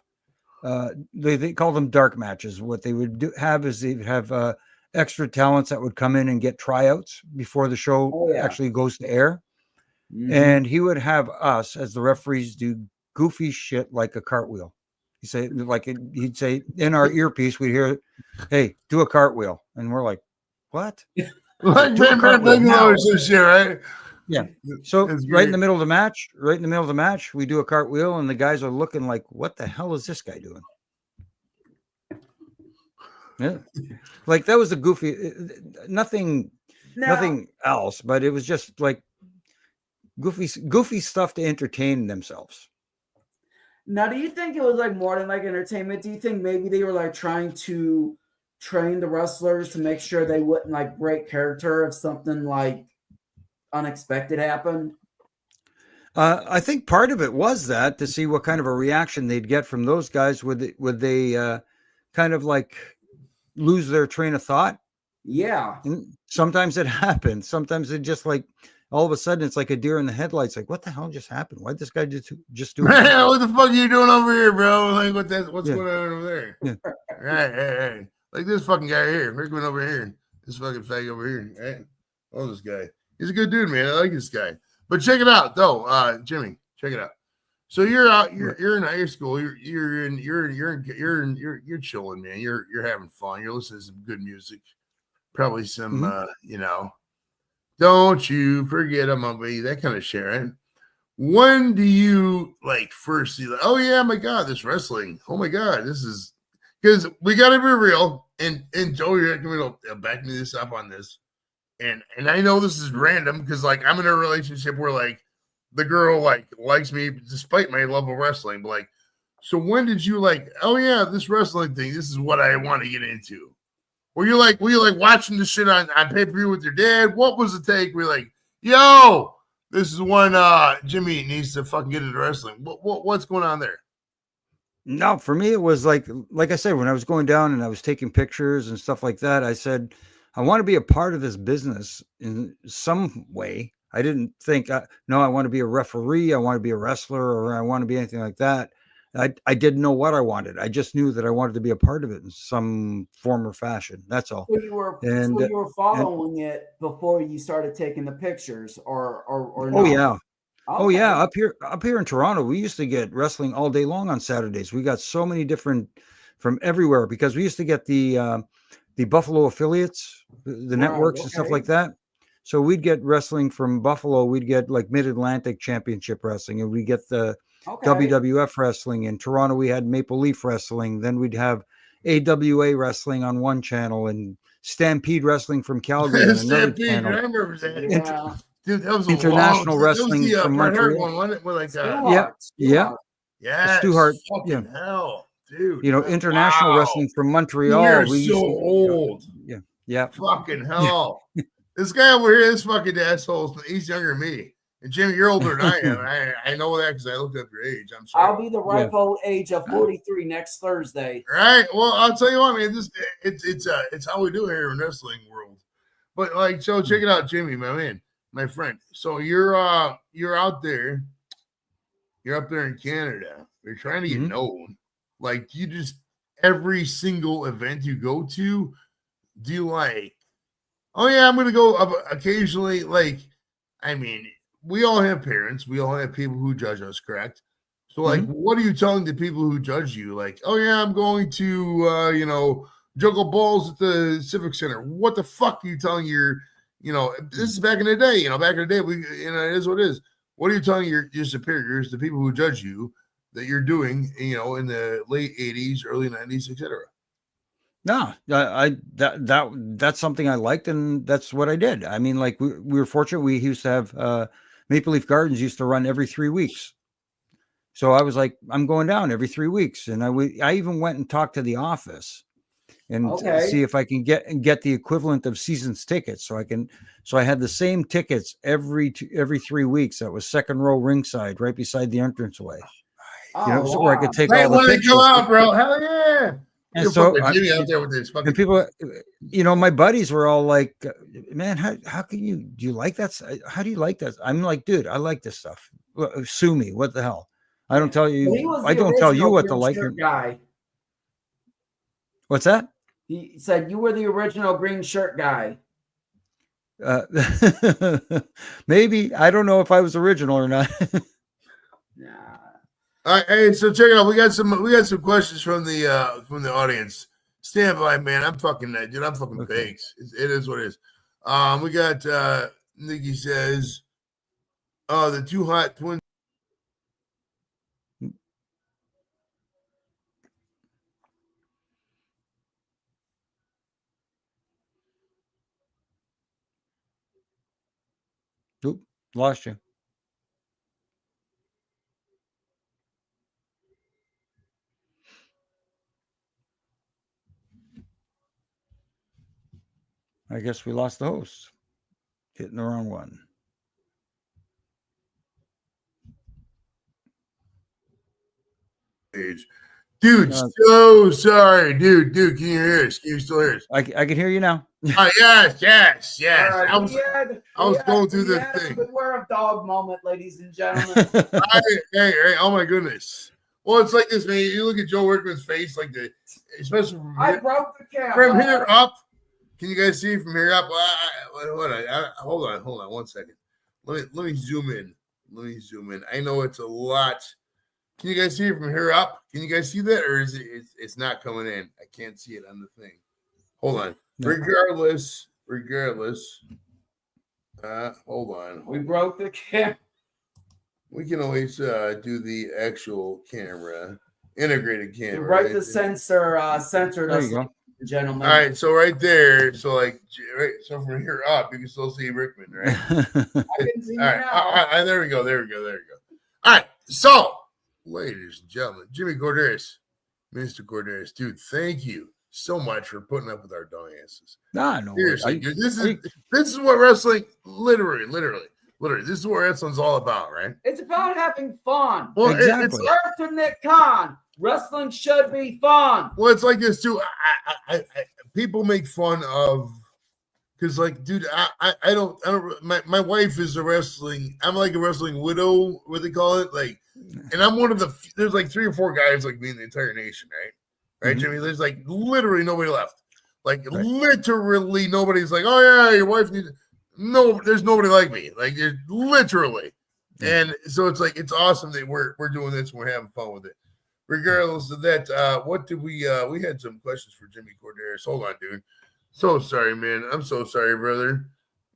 they call them dark matches. What they would have is they'd have extra talents that would come in and get tryouts before the show actually goes to air. Mm-hmm. And he would have us, as the referees, do goofy shit like a cartwheel. He'd say in our earpiece, we'd hear, "Hey, do a cartwheel," and we're like, "What?" Like some shit, right? Yeah. So right in the middle of the match, we do a cartwheel, and the guys are looking like, "What the hell is this guy doing?" Yeah, like that was a goofy, nothing else, but it was just like goofy stuff to entertain themselves. Now, do you think it was like more than like entertainment? Do you think maybe they were like trying to train the wrestlers to make sure they wouldn't like break character if something like unexpected happened? I think part of it was that, to see what kind of a reaction they'd get from those guys. Would they kind of like lose their train of thought? Yeah. And sometimes it happens. Sometimes it just like all of a sudden it's like a deer in the headlights. Like, what the hell just happened? Why'd this guy just do it? What the fuck are you doing over here, bro? Like, what's going on over there? Yeah. Right. Like this fucking guy here, Rickman over here. This fucking fag over here. Right? Oh, this guy. He's a good dude, man. I like this guy. But check it out, though, Jimmy. Check it out. So you're out. You're in high school. You're chilling, man. You're having fun. You're listening to some good music. Probably some, don't you forget I'm baby, that kind of shit, right? When do you like first see, like, oh yeah, my God, this wrestling. Oh my God, this is, because we got to be real. And Joe, you're going to back me this up on this. And I know this is random because like I'm in a relationship where like the girl like likes me despite my love of wrestling. But like, so when did you like, oh yeah, this wrestling thing, this is what I want to get into? Were you like watching the shit on pay-per-view with your dad? What was the take? We're like, yo, this is when Jimmy needs to fucking get into wrestling. What's going on there? No, for me, it was like I said, when I was going down and I was taking pictures and stuff like that, I said, I want to be a part of this business in some way. I didn't think, no, I want to be a referee. I want to be a wrestler, or I want to be anything like that. I didn't know what I wanted. I just knew that I wanted to be a part of it in some form or fashion. That's all. So you were And, following it before you started taking the pictures, or oh no? yeah, oh Okay. yeah, up here in Toronto, we used to get wrestling all day long on Saturdays. We got so many different from everywhere because we used to get the Buffalo affiliates, the Right, networks and stuff okay. like that. So we'd get wrestling from Buffalo. We'd get like Mid Atlantic Championship Wrestling, and we get the Okay. WWF Wrestling. In Toronto, we had Maple Leaf Wrestling. Then we'd have AWA Wrestling on one channel, and Stampede Wrestling from Calgary on another Stampede, channel. I remember that. Yeah. Dude, that was a long. International That was Wrestling the from Bret Hart Montreal. one, wasn't it? With like, Yeah, yeah. yes, Stu Hart, fucking yeah. hell, dude. You know, International Wow. Wrestling from You're Montreal. We so used to, old. yeah, yeah. Fucking hell. This guy over here, this fucking asshole, he's younger than me. And Jimmy, you're older than I am. I know that because I looked up your age. I'm sorry. I'll be the rightful age of 43 next Thursday. Right. Well, I'll tell you what, man. It's how we do it here in wrestling world. But like, so check it out, Jimmy, my man, my friend. So you're out there. You're up there in Canada. You're trying to get known. Like, you just every single event you go to, do you like? Oh yeah, I'm gonna go occasionally. Like, I mean, we all have parents. We all have people who judge us, correct? So, like, what are you telling the people who judge you? Like, oh yeah, I'm going to, juggle balls at the Civic Center. What the fuck are you telling your, this is back in the day. Back in the day, it is what it is. What are you telling your superiors, the people who judge you, that you're doing, in the late 80s, early 90s, etc.? No, that's something I liked, and that's what I did. I mean, like we were fortunate. We used to have Maple Leaf Gardens used to run every 3 weeks. So I was like, I'm going down every 3 weeks, and I even went and talked to the office and see if I can get the equivalent of season's tickets. So I had the same tickets every 3 weeks. That was second row ringside, right beside the entranceway. So where I could take all the pictures. Go out, bro. Hell yeah. And so Jimmy out there with this fucking and people, my buddies were all like, man, how can you, do you like that? How do you like that? I'm like, dude, I like this stuff. Sue me. What the hell? I don't tell you. I don't tell you what to like. Guy. What's that? He said you were the original green shirt guy. Maybe. I don't know if I was original or not. Nah. All right, hey, so check it out. We got some questions from the audience. Stand by, man. I'm fucking dude. I'm fucking baked. It is what it is. We got Nikki says, "Oh, the two hot twins." Oop, lost you. I guess we lost the host. Hitting the wrong one. Dude, so sorry. Dude, can you hear us? Can you still hear us? I can hear you now. Yes. I was going through this thing. Beware of dog moment, ladies and gentlemen. Hey, oh my goodness. Well, it's like this, man. You look at Joe Rickman's face, especially from I broke the camera. From here up. Can you guys see from here up? Hold on 1 second. Let me zoom in. I know it's a lot. Can you guys see it from here up? Can you guys see that, or is it's not coming in? I can't see it on the thing. Hold on. No. Regardless. Hold on. We broke the camera. We can always do the actual camera, integrated camera. Right, the sensor censored us, gentlemen. All right, so right there, so from here up, you can still see Rickman, right? I can see all right, now. All right, there we go. All right, so, ladies and gentlemen, Jimmy Korderas, Mr. Korderas, dude, thank you so much for putting up with our dumbasses. No, seriously, dude, this is what wrestling literally. This is what wrestling's all about, right? It's about having fun. Well, exactly. It's to Nick Khan. Wrestling should be fun. Well, it's like this too. People make fun of because, like, dude, I don't. My wife is a wrestling. I'm like a wrestling widow. What they call it, like, and I'm one of the. There's like 3 or 4 guys like me in the entire nation, right? Right, Jimmy. There's like literally nobody left. Like literally nobody's like, oh yeah, your wife needs. No, there's nobody like me. Like, there's literally, and so it's like it's awesome that we're doing this and we're having fun with it. Regardless of that, what did we had some questions for Jimmy Korderas. Hold on, dude. So sorry, man. I'm so sorry, brother.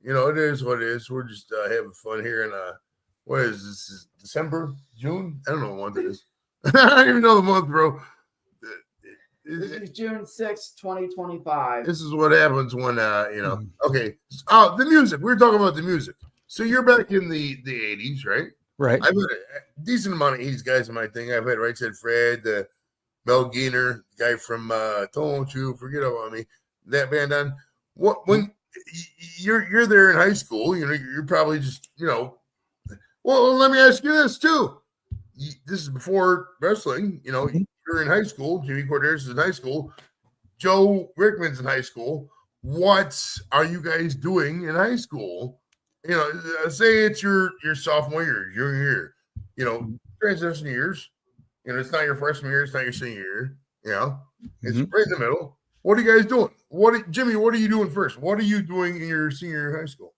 You know, it is what it is. We're just having fun here. And what is this? Is December? June? I don't know what month it is. I don't even know the month, bro. This is June 6th, 2025. This is what happens when, okay. Oh, the music. We were talking about the music. So you're back in the 80s, right? Right. I've had a decent amount of 80s guys in my thing. I've had Right Said Fred, Mel Gainer, guy from Don't You Forget About Me. That band on when you're there in high school, you know, you're probably just, you know, well, let me ask you this too. This is before wrestling, you know, you're in high school. Jimmy Korderas is in high school. Joe Rickman's in high school. What are you guys doing in high school? You know, say it's your sophomore year, junior year, you know, transition years. You know, it's not your freshman year, it's not your senior year. You know, it's right in the middle. What are you guys doing? Jimmy, what are you doing first? What are you doing in your senior year of high school?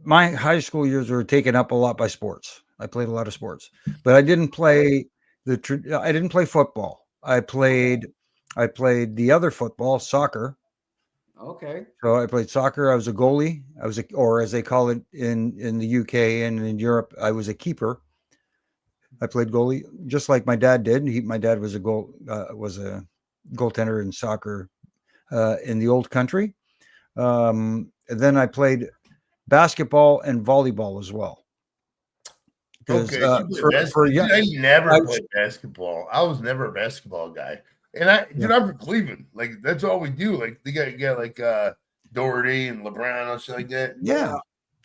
My high school years were taken up a lot by sports. I played a lot of sports, but I didn't play I didn't play football. I played the other football, soccer. Okay. So I played soccer. I was a goalie. Or as they call it in the UK and in Europe, I was a keeper. I played goalie just like my dad did. My dad was a goaltender in soccer in the old country. And then I played basketball and volleyball as well. Okay, I never played basketball. I was never a basketball guy. And I'm from Cleveland. Like, that's all we do. Like, you got like Doherty and LeBron and shit like that. Yeah.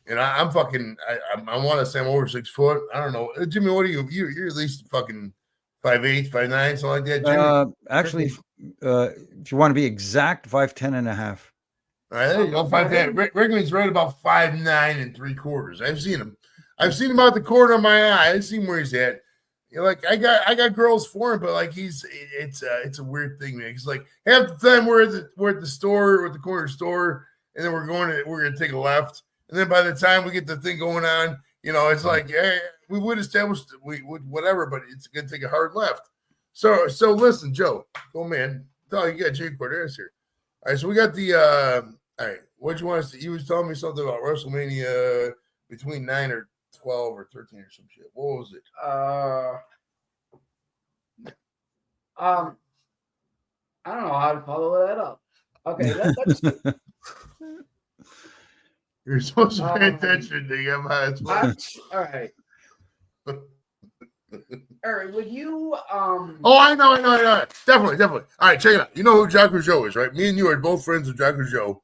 And I'm fucking. I want to say I'm over 6 foot. I don't know, Jimmy. What are you? You're at least fucking 5'8", 5'9", something like that. Jimmy? Actually, if you want to be exact, 5'10" and a half. All right, there you go. 5'10". Rickman's right about 5'9 3/4. I've seen him. I've seen him out the corner of my eye. I've seen where he's at. You know, like I got girls for him, but like it's a weird thing, man. Because like half the time we're at the store, we're at the corner store, and then we're gonna take a left, and then by the time we get the thing going on, you know, it's like, hey, we would establish we would whatever, but it's gonna take a hard left. So listen, Joe, go man. Oh, you got Jimmy Korderas here. All right, so we got the all right. What you want us to? You was telling me something about WrestleMania between 9 or 12 or 13 or some shit. What was it? I don't know how to follow that up. Okay, let's You're supposed to pay attention to get my all right. Eric, would you Oh, I know. Definitely. All right, check it out. You know who Jacques Rougeau is, right? Me and you are both friends with Jacques Rougeau.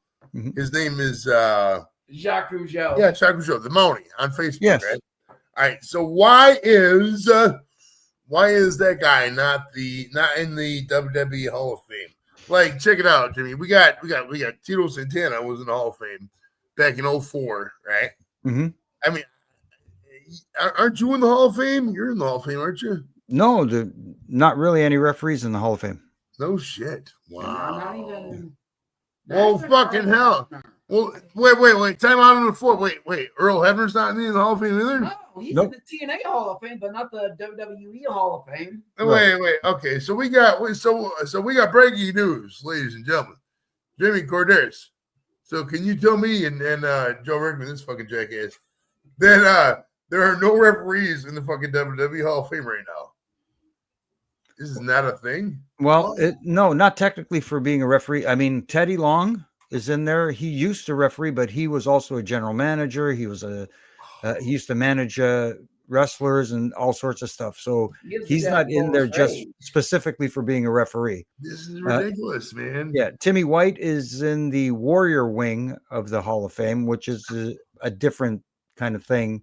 His name is Jacques Rougeau. Yeah, Jacques Rougeau, the Mountie on Facebook. Yes. Right? All right. So why is that guy not in the WWE Hall of Fame? Like, check it out, Jimmy. We got Tito Santana was in the Hall of Fame back in 2004, right? Mm-hmm. I mean, aren't you in the Hall of Fame? You're in the Hall of Fame, aren't you? No, not really any referees in the Hall of Fame. No shit. Wow. Not even. Well, fucking hell. Well, wait. Time out on the floor. Wait. Earl Hebner's not in the Hall of Fame either? No, he's in the TNA Hall of Fame, but not the WWE Hall of Fame. Wait. Okay, so we got breaking news, ladies and gentlemen. Jimmy Korderas. So can you tell me and Joe Rickman, this fucking jackass, that there are no referees in the fucking WWE Hall of Fame right now? This is not a thing? Well, no, not technically for being a referee. I mean, Teddy Long is in there. He used to referee, but he was also a general manager. He was he used to manage wrestlers and all sorts of stuff. So he's not in there just specifically for being a referee. This is ridiculous, man. Yeah, Timmy White is in the Warrior wing of the Hall of Fame, which is a different kind of thing.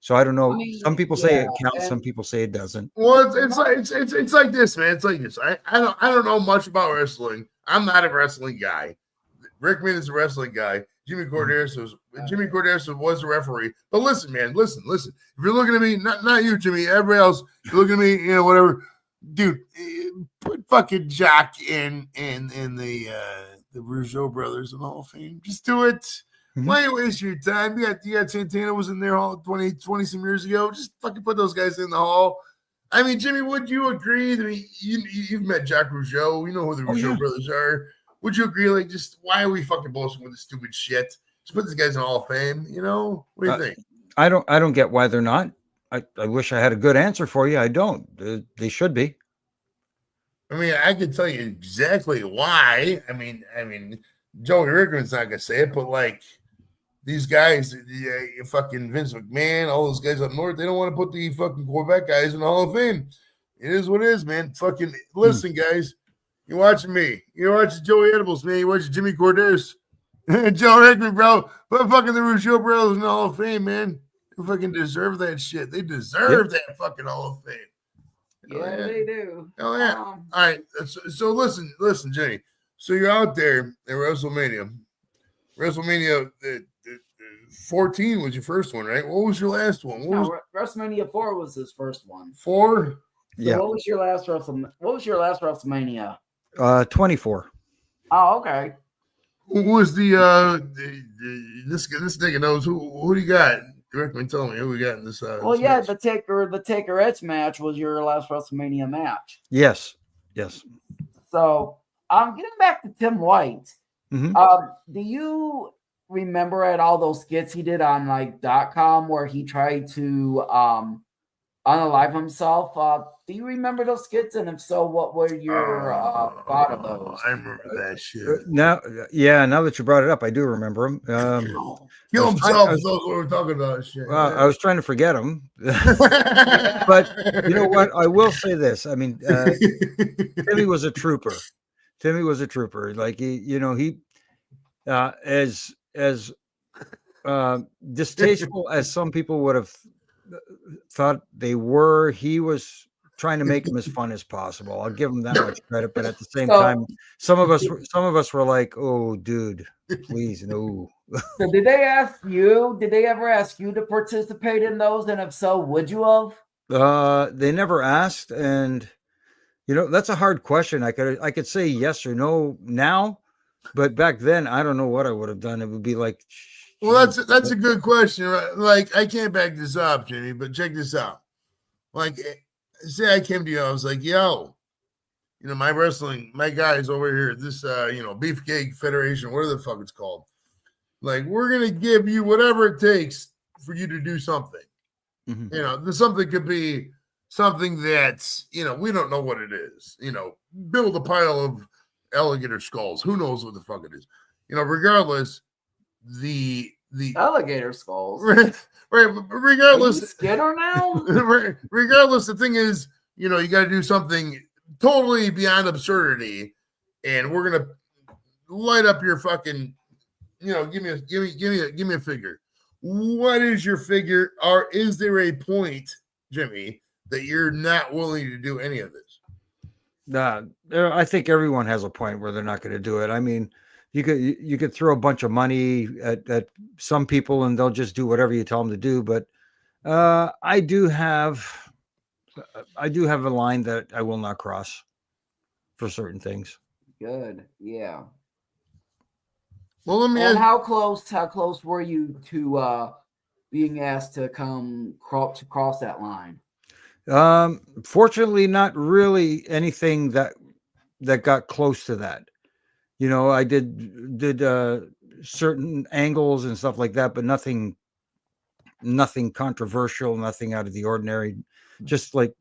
So I don't know. I mean, Some people say yeah, it counts. Some and people say it doesn't. Well, it's like this, man. It's like this. I don't know much about wrestling. I'm not a wrestling guy. Rickman is a wrestling guy. Jimmy Korderas was a referee. But listen, man, listen. If you're looking at me, not you, Jimmy, everybody else, you're looking at me, whatever, dude. Put fucking Jack in the Rougeau brothers in the Hall of Fame. Just do it. Mhm. Why you waste your time? You got Santana was in there 20 some years ago. Just fucking put those guys in the hall. I mean, Jimmy, would you agree? I mean, you've met Jack Rougeau. You know who the Rougeau brothers are. Would you agree? Like, just why are we fucking bullshitting with this stupid shit? Just put these guys in the Hall of Fame. What do you think? I don't get why they're not. I wish I had a good answer for you. I don't. They should be. I mean, I can tell you exactly why. I mean, Joey Rickman's not gonna say it, but like these guys, fucking Vince McMahon, all those guys up north, they don't want to put the fucking Quebec guys in the Hall of Fame. It is what it is, man. Fucking listen, guys. You're watching me. You're watching Joey Edibles, man. You're watching Jimmy Korderas. Joe Rickman, bro. Put fucking the Rougeau brothers in the Hall of Fame, man. They fucking deserve that shit. They deserve that fucking Hall of Fame. yeah, they do. Oh yeah. All right. So listen, Jenny. So you're out there at WrestleMania. WrestleMania 14 was your first one, right? What was your last one? WrestleMania 4 was his first one. 4? So Yeah. What was your last WrestleMania? 24. Oh, okay. Who was this nigga knows who do you got? Rickman, tell me who we got in this. Well, this yeah, match. the Taker Edge match was your last WrestleMania match. Yes. So, getting back to Tim White, Mhm. Do you remember at all those skits he did on like .com where he tried to unalive himself? Do you remember those skits? And if so, what were your thought of those? I remember that shit. Now that you brought it up, I do remember him. Kill himself is what we're talking about. Shit. I was trying to forget him, but you know what? I will say this. I mean, Timmy was a trooper. Like he as distasteful as some people would have thought they were, he was trying to make them as fun as possible. I'll give him that much credit, but at the same time, some of us were like, "Oh, dude, please no." So did they ever ask you to participate in those? And if so, would you have? They never asked, and that's a hard question. I could say yes or no now, but back then I don't know what I would have done. It would be like, well, that's a good question, right? Like, I can't back this up, Jimmy, but check this out. Like, say I came to you, I was like, yo, my guys over here, this Beefcake Federation, whatever the fuck it's called. Like, we're gonna give you whatever it takes for you to do something. Mm-hmm. This something could be something that's, we don't know what it is. Build a pile of alligator skulls. Who knows what the fuck it is? Regardless, the alligator skulls. Right. Regardless, Skidder now. Regardless, the thing is, you got to do something totally beyond absurdity, and we're gonna light up your fucking. Give me a figure. What is your figure? Or is there a point, Jimmy, that you're not willing to do any of this? I think everyone has a point where they're not going to do it. I mean, you could throw a bunch of money at some people and they'll just do whatever you tell them to do. But I do have a line that I will not cross for certain things. Good, yeah. Well, let me. And how close were you to being asked to cross that line? Fortunately, not really anything that got close to that. I did certain angles and stuff like that, but nothing controversial, nothing out of the ordinary. Just like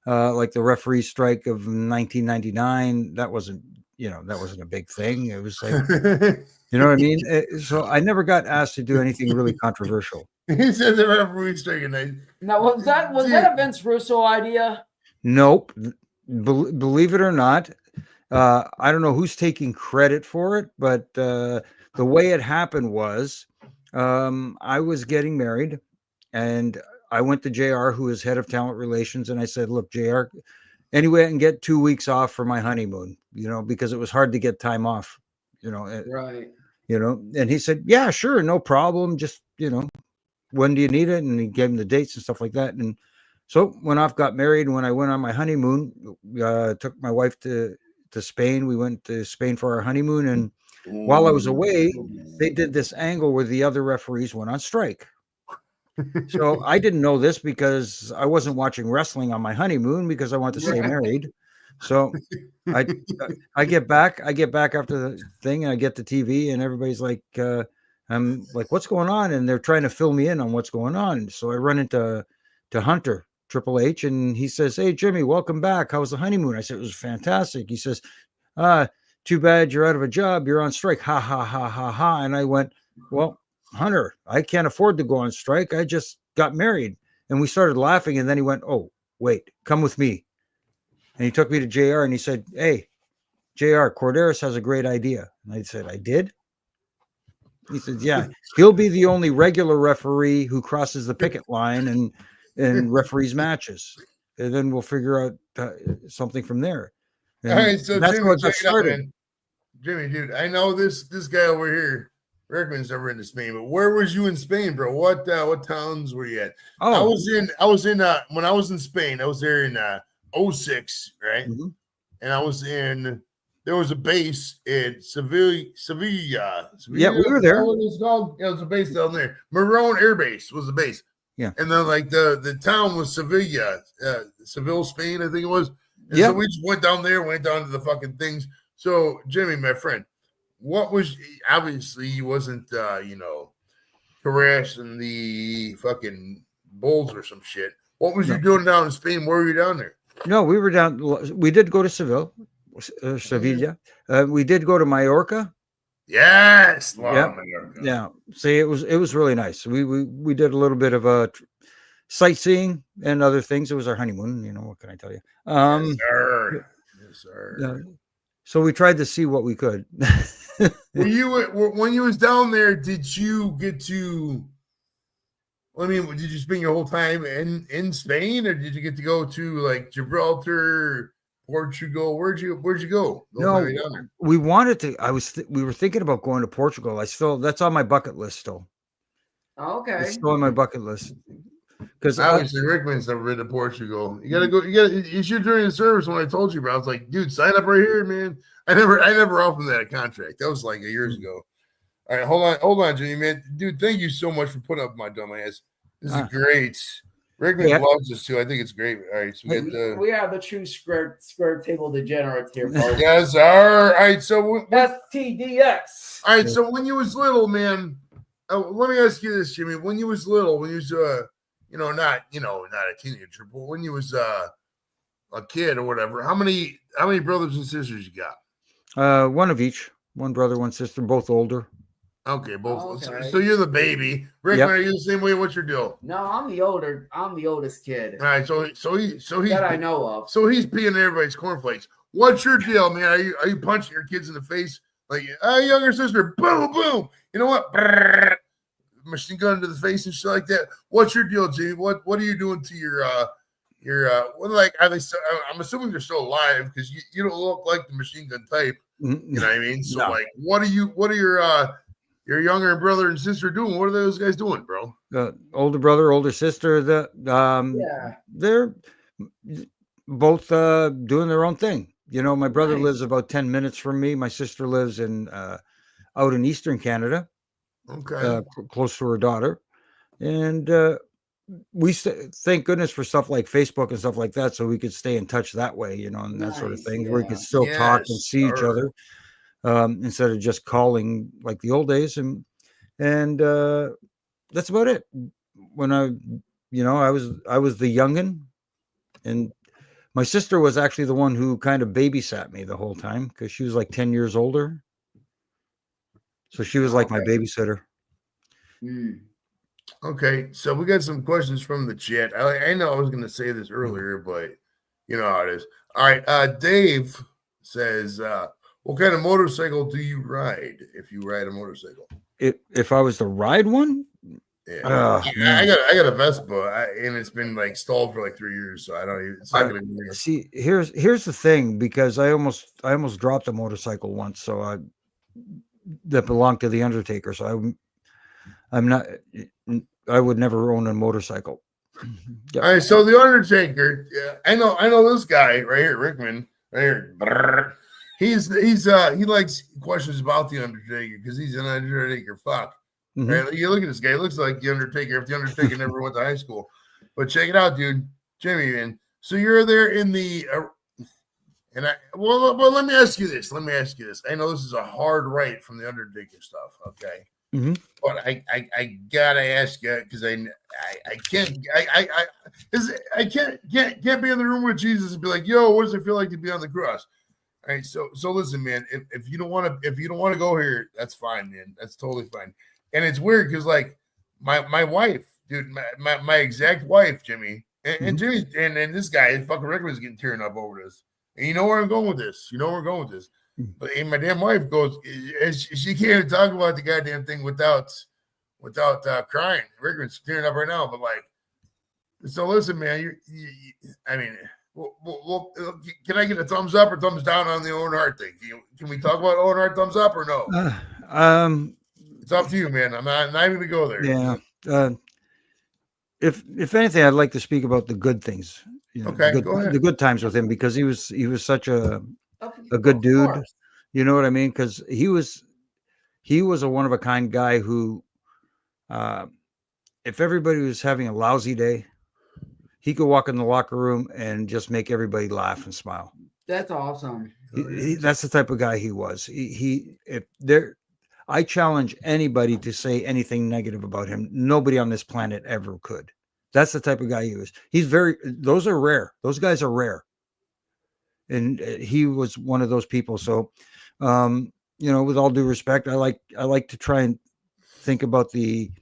the referee strike of 1999, that wasn't a big thing. It was like, you know what I mean? So I never got asked to do anything really controversial. He said the referee strike. Now, was that a Vince Russo idea? Nope. Believe it or not, I don't know who's taking credit for it, but the way it happened was I was getting married, and I went to JR, who is head of talent relations, and I said, look, JR, anyway, I can get 2 weeks off for my honeymoon, because it was hard to get time off, Right. and he said, yeah, sure, no problem. Just, when do you need it? And he gave him the dates and stuff like that. And so went off, got married. And when I went on my honeymoon, took my wife to Spain. We went to Spain for our honeymoon. And while I was away, they did this angle where the other referees went on strike. So I didn't know this because I wasn't watching wrestling on my honeymoon because I wanted to stay married. So I get back after the thing, and I get the TV, and everybody's like, I'm like, what's going on? And they're trying to fill me in on what's going on. So I run into Hunter, Triple H, and he says, hey, Jimmy, welcome back. How was the honeymoon? I said, it was fantastic. He says, too bad you're out of a job. You're on strike. Ha, ha, ha, ha, ha. And I went, well, Hunter, I can't afford to go on strike. I just got married. And we started laughing. And then he went, oh, wait, come with me. And he took me to JR, and he said, hey, JR, Korderas has a great idea. And I said, I did? He said, yeah, he'll be the only regular referee who crosses the picket line and referees matches. And then we'll figure out something from there. And all right, so that's Jimmy, what got started. man. Jimmy, dude, I know this guy over here, Rickman's never into Spain, but where was you in Spain, bro? What towns were you at? Oh, I was in when I was in Spain, I was there in 06, right? Mm-hmm. And there was a base in Sevilla. Yeah, we were there. What it was called? Yeah, it was a base down there. Marone Air Base was the base. Yeah. And then like the town was Sevilla, Seville, Spain, I think it was. And yeah. So we just went down there, went down to the fucking things. So Jimmy, my friend, what was obviously you wasn't harassing the fucking bulls or some shit. What was you doing down in Spain? Where were you down there? No, we were down. We did go to Sevilla. We did go to Mallorca. Yes. Yeah. Mallorca. Yeah. See, it was really nice. We did a little bit of sightseeing and other things. It was our honeymoon. What can I tell you? Yes, sir. Yes, sir. So we tried to see what we could. when you was down there, did you get to? I mean, did you spend your whole time in Spain, or did you get to go to like Gibraltar, Portugal? Where'd you go? No, we wanted to. We were thinking about going to Portugal. That's on my bucket list still. Okay. It's still on my bucket list. Because obviously Rickman's never been to Portugal. You gotta go. You should during the service when I told you, bro. I was like, dude, sign up right here, man. I never offered that a contract. That was like years ago. All right, hold on, Jimmy, man. Dude, thank you so much for putting up my dumb ass. This is great. Rickman loves this too. I think it's great. All right, so we have the true square table degenerates here, folks. Yes, all right. So STDX. All right, so when you was little, man, let me ask you this, Jimmy. When you was little, when you was not a teenager, but when you was a kid or whatever, how many brothers and sisters you got? One of each. One brother, one sister, both older. Okay, both. Okay. So you're the baby. Rickman, are you the same way? What's your deal? No, I'm the oldest kid. All right, so he's that I know of. So he's peeing everybody's cornflakes. What's your deal, man? Are you punching your kids in the face like, younger sister, boom, boom? You know what? Brrr, machine gun to the face and shit like that. What's your deal, Jimmy? What are you doing to your like? Are they? I'm assuming they're still alive because you don't look like the machine gun type. You know what I mean? So like, what are your younger brother and sister doing? What are those guys doing, bro? Older brother, older sister. They're both doing their own thing. My brother lives about 10 minutes from me. My sister lives out in Eastern Canada. Okay. Close to her daughter. And we thank goodness for stuff like Facebook and stuff like that, so we could stay in touch that way, and that sort of thing, where we could still talk and see each other instead of just calling like the old days. And that's about it. When I was the youngin', and my sister was actually the one who kind of babysat me the whole time because she was like 10 years older. So she was like my babysitter. Okay, so we got some questions from the chat. I know I was going to say this earlier, but you know how it is. All right, Dave says, what kind of motorcycle do you ride if you ride a motorcycle? If I was to ride one? Yeah. Man. I got a Vespa, and it's been like stalled for like 3 years, so I don't even. It's not gonna be. See, here's the thing, because I almost dropped a motorcycle once, so that belonged to the Undertaker. So I'm not. I would never own a motorcycle. All right, so the Undertaker. Yeah, I know this guy right here, Rickman, right here. Brrr. He likes questions about the Undertaker because he's an Undertaker fuck. Mm-hmm. Right? You look at this guy; he looks like the Undertaker if the Undertaker never went to high school. But check it out, dude, Jimmy, man. So you're there in the, well, let me ask you this. I know this is a hard right from the Undertaker stuff, okay? Mm-hmm. But I gotta ask you because I can't be in the room with Jesus and be like, yo, what does it feel like to be on the cross? All right, so listen, man. If you don't want to go here, that's fine, man. That's totally fine. And it's weird because like my wife, dude, my exact wife, Jimmy, and Jimmy, and this guy, fucking Rickman's getting tearing up over this. And you know where I'm going with this. But my damn wife goes, she can't even talk about the goddamn thing without crying. Rickman's tearing up right now. But like, so listen, man. I mean, well, can I get a thumbs up or thumbs down on the Owen Hart thing? Can we talk about Owen Hart thumbs up or no? It's up to you, man. I'm not even gonna go there. Yeah. If anything, I'd like to speak about the good things. Okay, go ahead. The good times with him, because he was such a good dude. You know what I mean? Because he was a one of a kind guy who, if everybody was having a lousy day, he could walk in the locker room and just make everybody laugh and smile. That's awesome. That's the type of guy he was. I challenge anybody to say anything negative about him. Nobody on this planet ever could. That's the type of guy he was. Those are rare. Those guys are rare. And he was one of those people. So, with all due respect, I like to try and think about the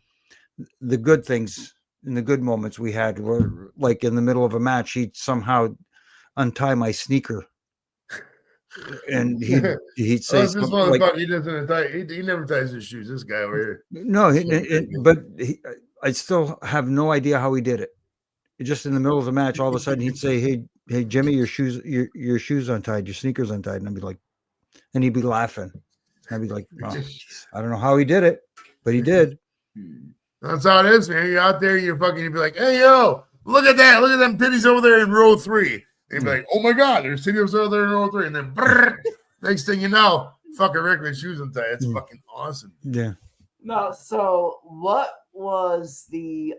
good things and the good moments we had. Where, like in the middle of a match, he'd somehow untie my sneaker. And he'd say, this motherfucker, he doesn't tie. He never ties his shoes. This guy over here. No, but I still have no idea how he did it. Just in the middle of the match, all of a sudden he'd say, "Hey, Jimmy, your shoes untied, your sneakers untied," and I'd be like, and he'd be laughing. I'd be like, oh, I don't know how he did it, but he did. That's how it is, man. You're out there, you'd be like, "Hey, yo, look at that! Look at them titties over there in row 3." And be like, "Oh my God, there's titties over there in row 3." And then, next thing you know, fucking Rickman shoes untied. It's fucking awesome. Yeah. No, so what was the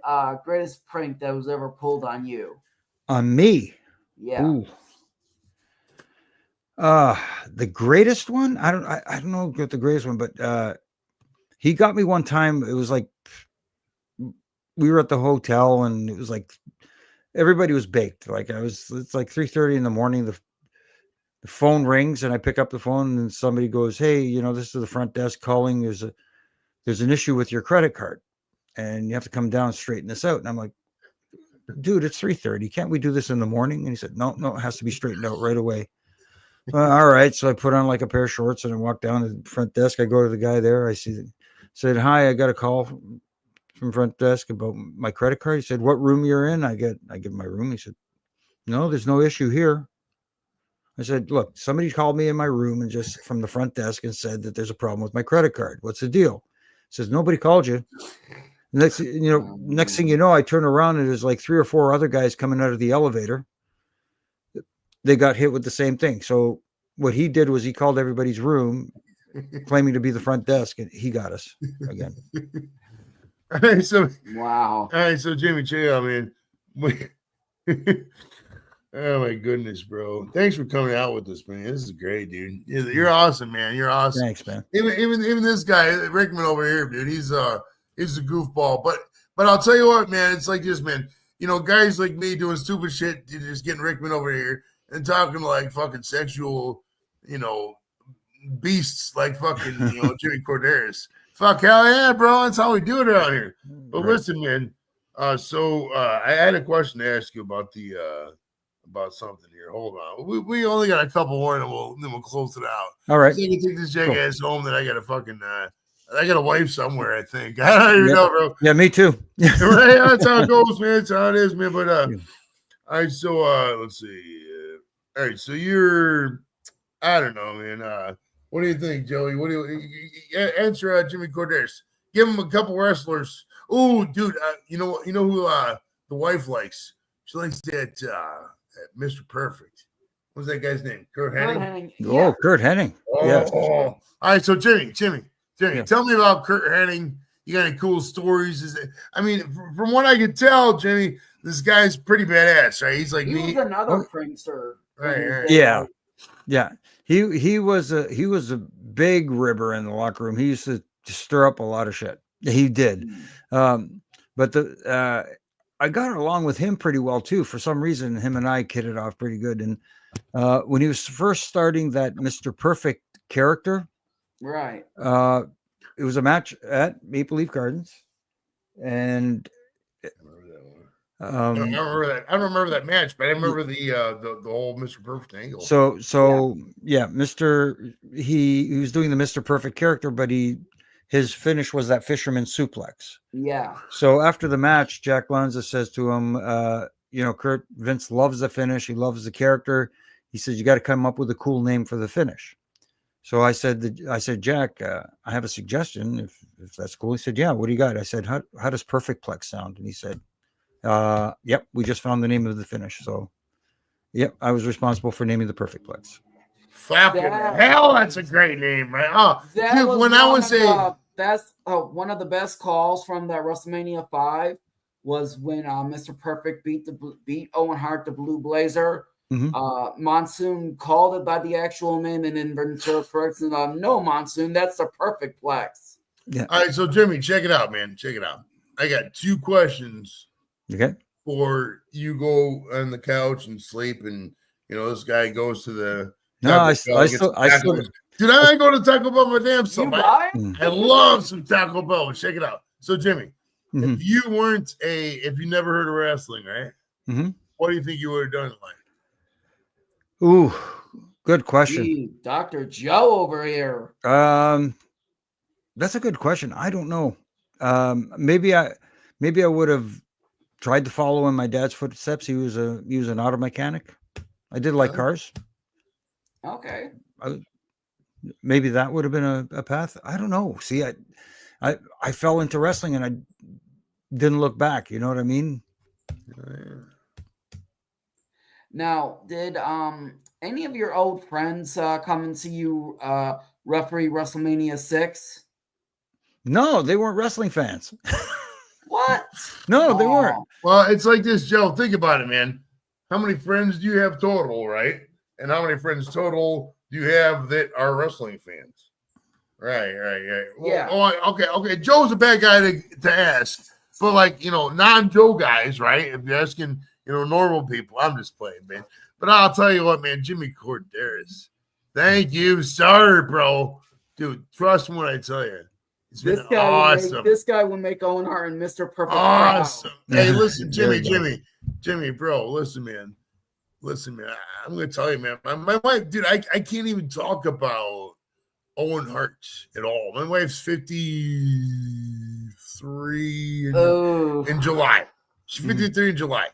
greatest prank that was ever pulled on you? On me? Yeah. Ooh. The greatest one? I don't know what the greatest one, but he got me one time. It was like we were at the hotel, and it was like everybody was baked. Like it's like 3:30 in the morning. The phone rings, and I pick up the phone, and somebody goes, "Hey, this is the front desk calling. There's an issue with your credit card, and you have to come down and straighten this out." And I'm like, "Dude, it's 3:30. Can't we do this in the morning?" And he said, No, it has to be straightened out right away. All right. So I put on like a pair of shorts and I walk down to the front desk. I go to the guy there. I said, "Hi, I got a call from front desk about my credit card." He said, "What room you're in?" I give my room. He said, "No, there's no issue here." I said, "Look, somebody called me in my room and just from the front desk and said that there's a problem with my credit card. What's the deal?" He says, "Nobody called you." Next thing you know, I turn around and there's like 3 or 4 other guys coming out of the elevator. They got hit with the same thing. So what he did was he called everybody's room, claiming to be the front desk, and he got us again. All right, so wow. All right, so Jimmy, check it out, man. Oh my goodness, bro! Thanks for coming out with this, man. This is great, dude. You're awesome, man. You're awesome. Thanks, man. Even this guy, Rickman over here, dude. He's a goofball, but I'll tell you what, man. It's like this, man. Guys like me doing stupid shit, just getting Rickman over here and talking like fucking sexual, beasts like fucking, Jimmy Korderas. Fuck, hell yeah, bro. That's how we do it around here. But listen, man. So I had a question to ask you about about something here. Hold on. We only got a couple more, and then we'll close it out. All right. So I can take this jackass home. That I got to fucking I got a wife somewhere, I think. I don't even know, bro. Yeah, me too. Right? That's how it goes, man. That's how it is, man. But Yeah. all right, so let's see. All right, so you're I don't know, man. What do you think, Joey? What do you answer Jimmy Korderas? Give him a couple wrestlers. Oh, dude, you know who the wife likes? She likes that Mr. Perfect. What's that guy's name? Kurt Hennig? Oh, Kurt Hennig. Oh, Yeah. all right, so Jimmy, Yeah. tell me about Kurt Hennig. You got any cool stories? I mean, from what I can tell, Jimmy, this guy's pretty badass, right? He's like He me. was another prankster. Right. Yeah. Yeah. He was a big ribber in the locker room. He used to stir up a lot of shit. He did. But I got along with him pretty well too. For some reason, him and I kidded off pretty good. And when he was first starting that Mr. Perfect character, Right. it was a match at Maple Leaf Gardens, and I don't remember that. I don't remember that match, but I remember the whole Mr. Perfect angle. So yeah, he was doing the Mr. Perfect character, but his finish was that fisherman suplex. Yeah. So after the match, Jack Lanza says to him, Kurt, Vince loves the finish. He loves the character. He says, you got to come up with a cool name for the finish. So I said, Jack, I have a suggestion. If that's cool. He said, yeah, what do you got? I said, how does Perfect Plex sound? And he said, yep, we just found the name of the finish. So yep, I was responsible for naming the Perfect Plex. Fucking hell, that's a great name, right? Oh, dude, when I was that's one of the best calls from that WrestleMania 5 was when Mr. Perfect beat Owen Hart, the Blue Blazer. Mm-hmm. Monsoon called it by the actual name, and then Ventura corrects him. No, Monsoon, that's the Perfect Plex. Yeah. All right, so Jimmy, check it out, man. Check it out. I got 2 questions. Okay. Before you go on the couch and sleep, and this guy goes to the dude, I go to Taco Bell my damn self. I love some Taco Bell. Check it out. So Jimmy, if you never heard of wrestling, right? Mm-hmm. What do you think you would have done in life? Ooh, good question. Gee, Dr. Joe over here. That's a good question. I don't know. Maybe I would have tried to follow in my dad's footsteps. He was an auto mechanic. I did like cars. Okay. Maybe that would have been a path. I don't know. See, I fell into wrestling and I didn't look back. You know what I mean? Now, did any of your old friends come and see you referee WrestleMania 6? No, they weren't wrestling fans. What? No, they weren't. Well, it's like this, Joe. Think about it, man. How many friends do you have total, right? And how many friends total do you have that are wrestling fans? Right. Well, Yeah. Okay. Joe's a bad guy to ask, but non-Joe guys, right? If you're asking, normal people, I'm just playing, man. But I'll tell you what, man, Jimmy Korderas. Thank you. Sorry, bro. Dude, trust me when I tell you. It's been awesome. This guy will make Owen Hart and Mr. Perfect awesome. Proud. Hey, listen, Jimmy, bro, listen, man. I'm going to tell you, man. My wife, dude, I can't even talk about Owen Hart at all. My wife's 53 in July. She's 53 in July.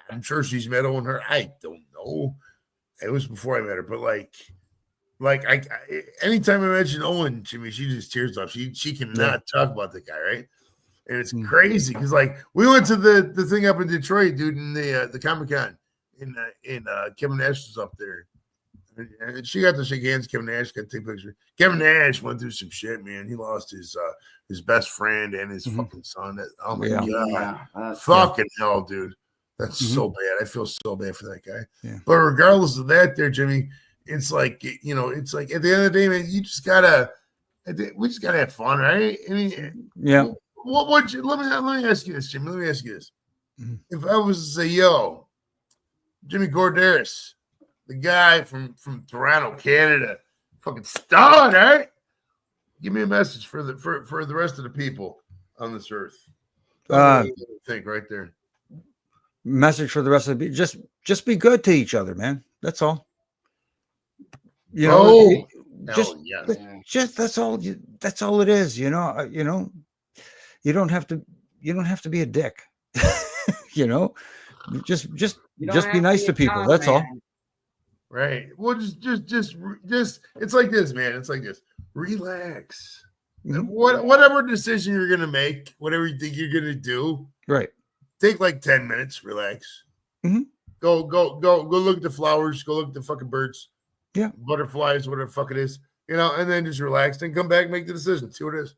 I'm sure she's met Owen Hart. I don't know. It was before I met her, but I anytime I mention Owen, Jimmy, she just tears up. She cannot talk about the guy, right? And it's crazy because we went to the thing up in Detroit, dude, in the Comic-Con, in Kevin Nash was up there. And she got to shake hands. Kevin Nash got to take a picture. Kevin Nash went through some shit, man. He lost his best friend and his fucking son. Oh my god, fucking hell, dude. That's so bad. I feel so bad for that guy. Yeah. But regardless of that, there, Jimmy, it's like at the end of the day, man, we just gotta have fun, right? I mean, yeah. Let me ask you this, Jimmy. Let me ask you this. If I was to say, yo, Jimmy Korderas, the guy from Toronto, Canada, fucking star, right? Give me a message for the rest of the people on this earth. Think right there. Message for the rest of the just be good to each other, man. That's all. just, Hell yes. just that's all. That's all it is. You know. You don't have to. You don't have to be a dick. You know, just You don't be have nice be to a people. con That's all. man. Right. Well, just. It's like this, man. It's like this. Relax. Mhm. Whatever decision you're gonna make, whatever you think you're gonna do, Right. take like 10 minutes. Relax. Mhm. Go look at the flowers. Go look at the fucking birds. Yeah. Butterflies, whatever the fuck it is. And then just relax. Then come back, make the decision. See what it is.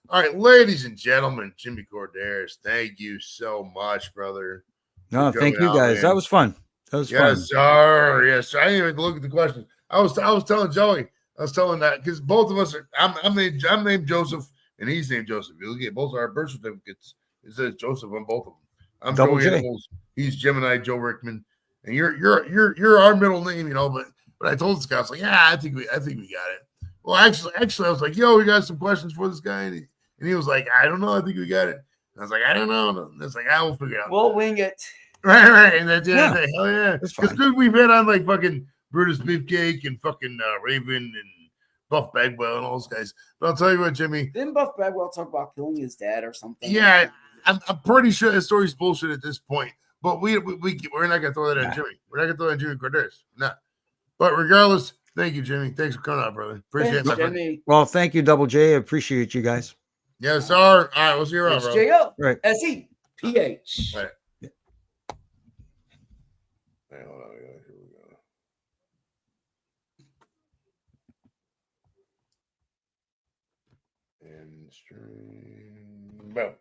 All right, ladies and gentlemen, Jimmy Korderas, thank you so much, brother. No, for thank coming you out, guys. man. That was fun. That was fun. Yes, sir. Yes, sir. I didn't even look at the questions. I was telling Joey. I was telling that because both of us are. I'm named Joseph, and he's named Joseph. You look at both of our birth certificates. It says Joseph on both of them. I'm Double Joey J. Animals. He's Gemini Joe Rickman, and you're our middle name, you know. But I told this guy, I was like, yeah, I think we got it. Well, actually, I was like, yo, we got some questions for this guy, and he was like, I don't know, I think we got it. And I was like, I don't know. And it's like, I will figure it out. We'll wing it. Right. And that's Yeah. hell yeah. That's Because fine. we've had on like fucking Brutus Beefcake and fucking Raven and Buff Bagwell and all those guys. But I'll tell you what, Jimmy. Didn't Buff Bagwell talk about killing his dad or something? Yeah, I'm pretty sure the story's bullshit at this point. But we're not gonna throw that at Nah. Jimmy. We're not gonna throw that at Jimmy Korderas. No. But regardless, thank you, Jimmy. Thanks for coming out, brother. Appreciate it, Thanks, my friend. Jimmy. Well, thank you, Double J. I appreciate you guys. Yes, sir. All right, we'll see you around, bro. J-O. Right. S-E-P-H. Right. Hey, hold on, here we go. And stream. Boom.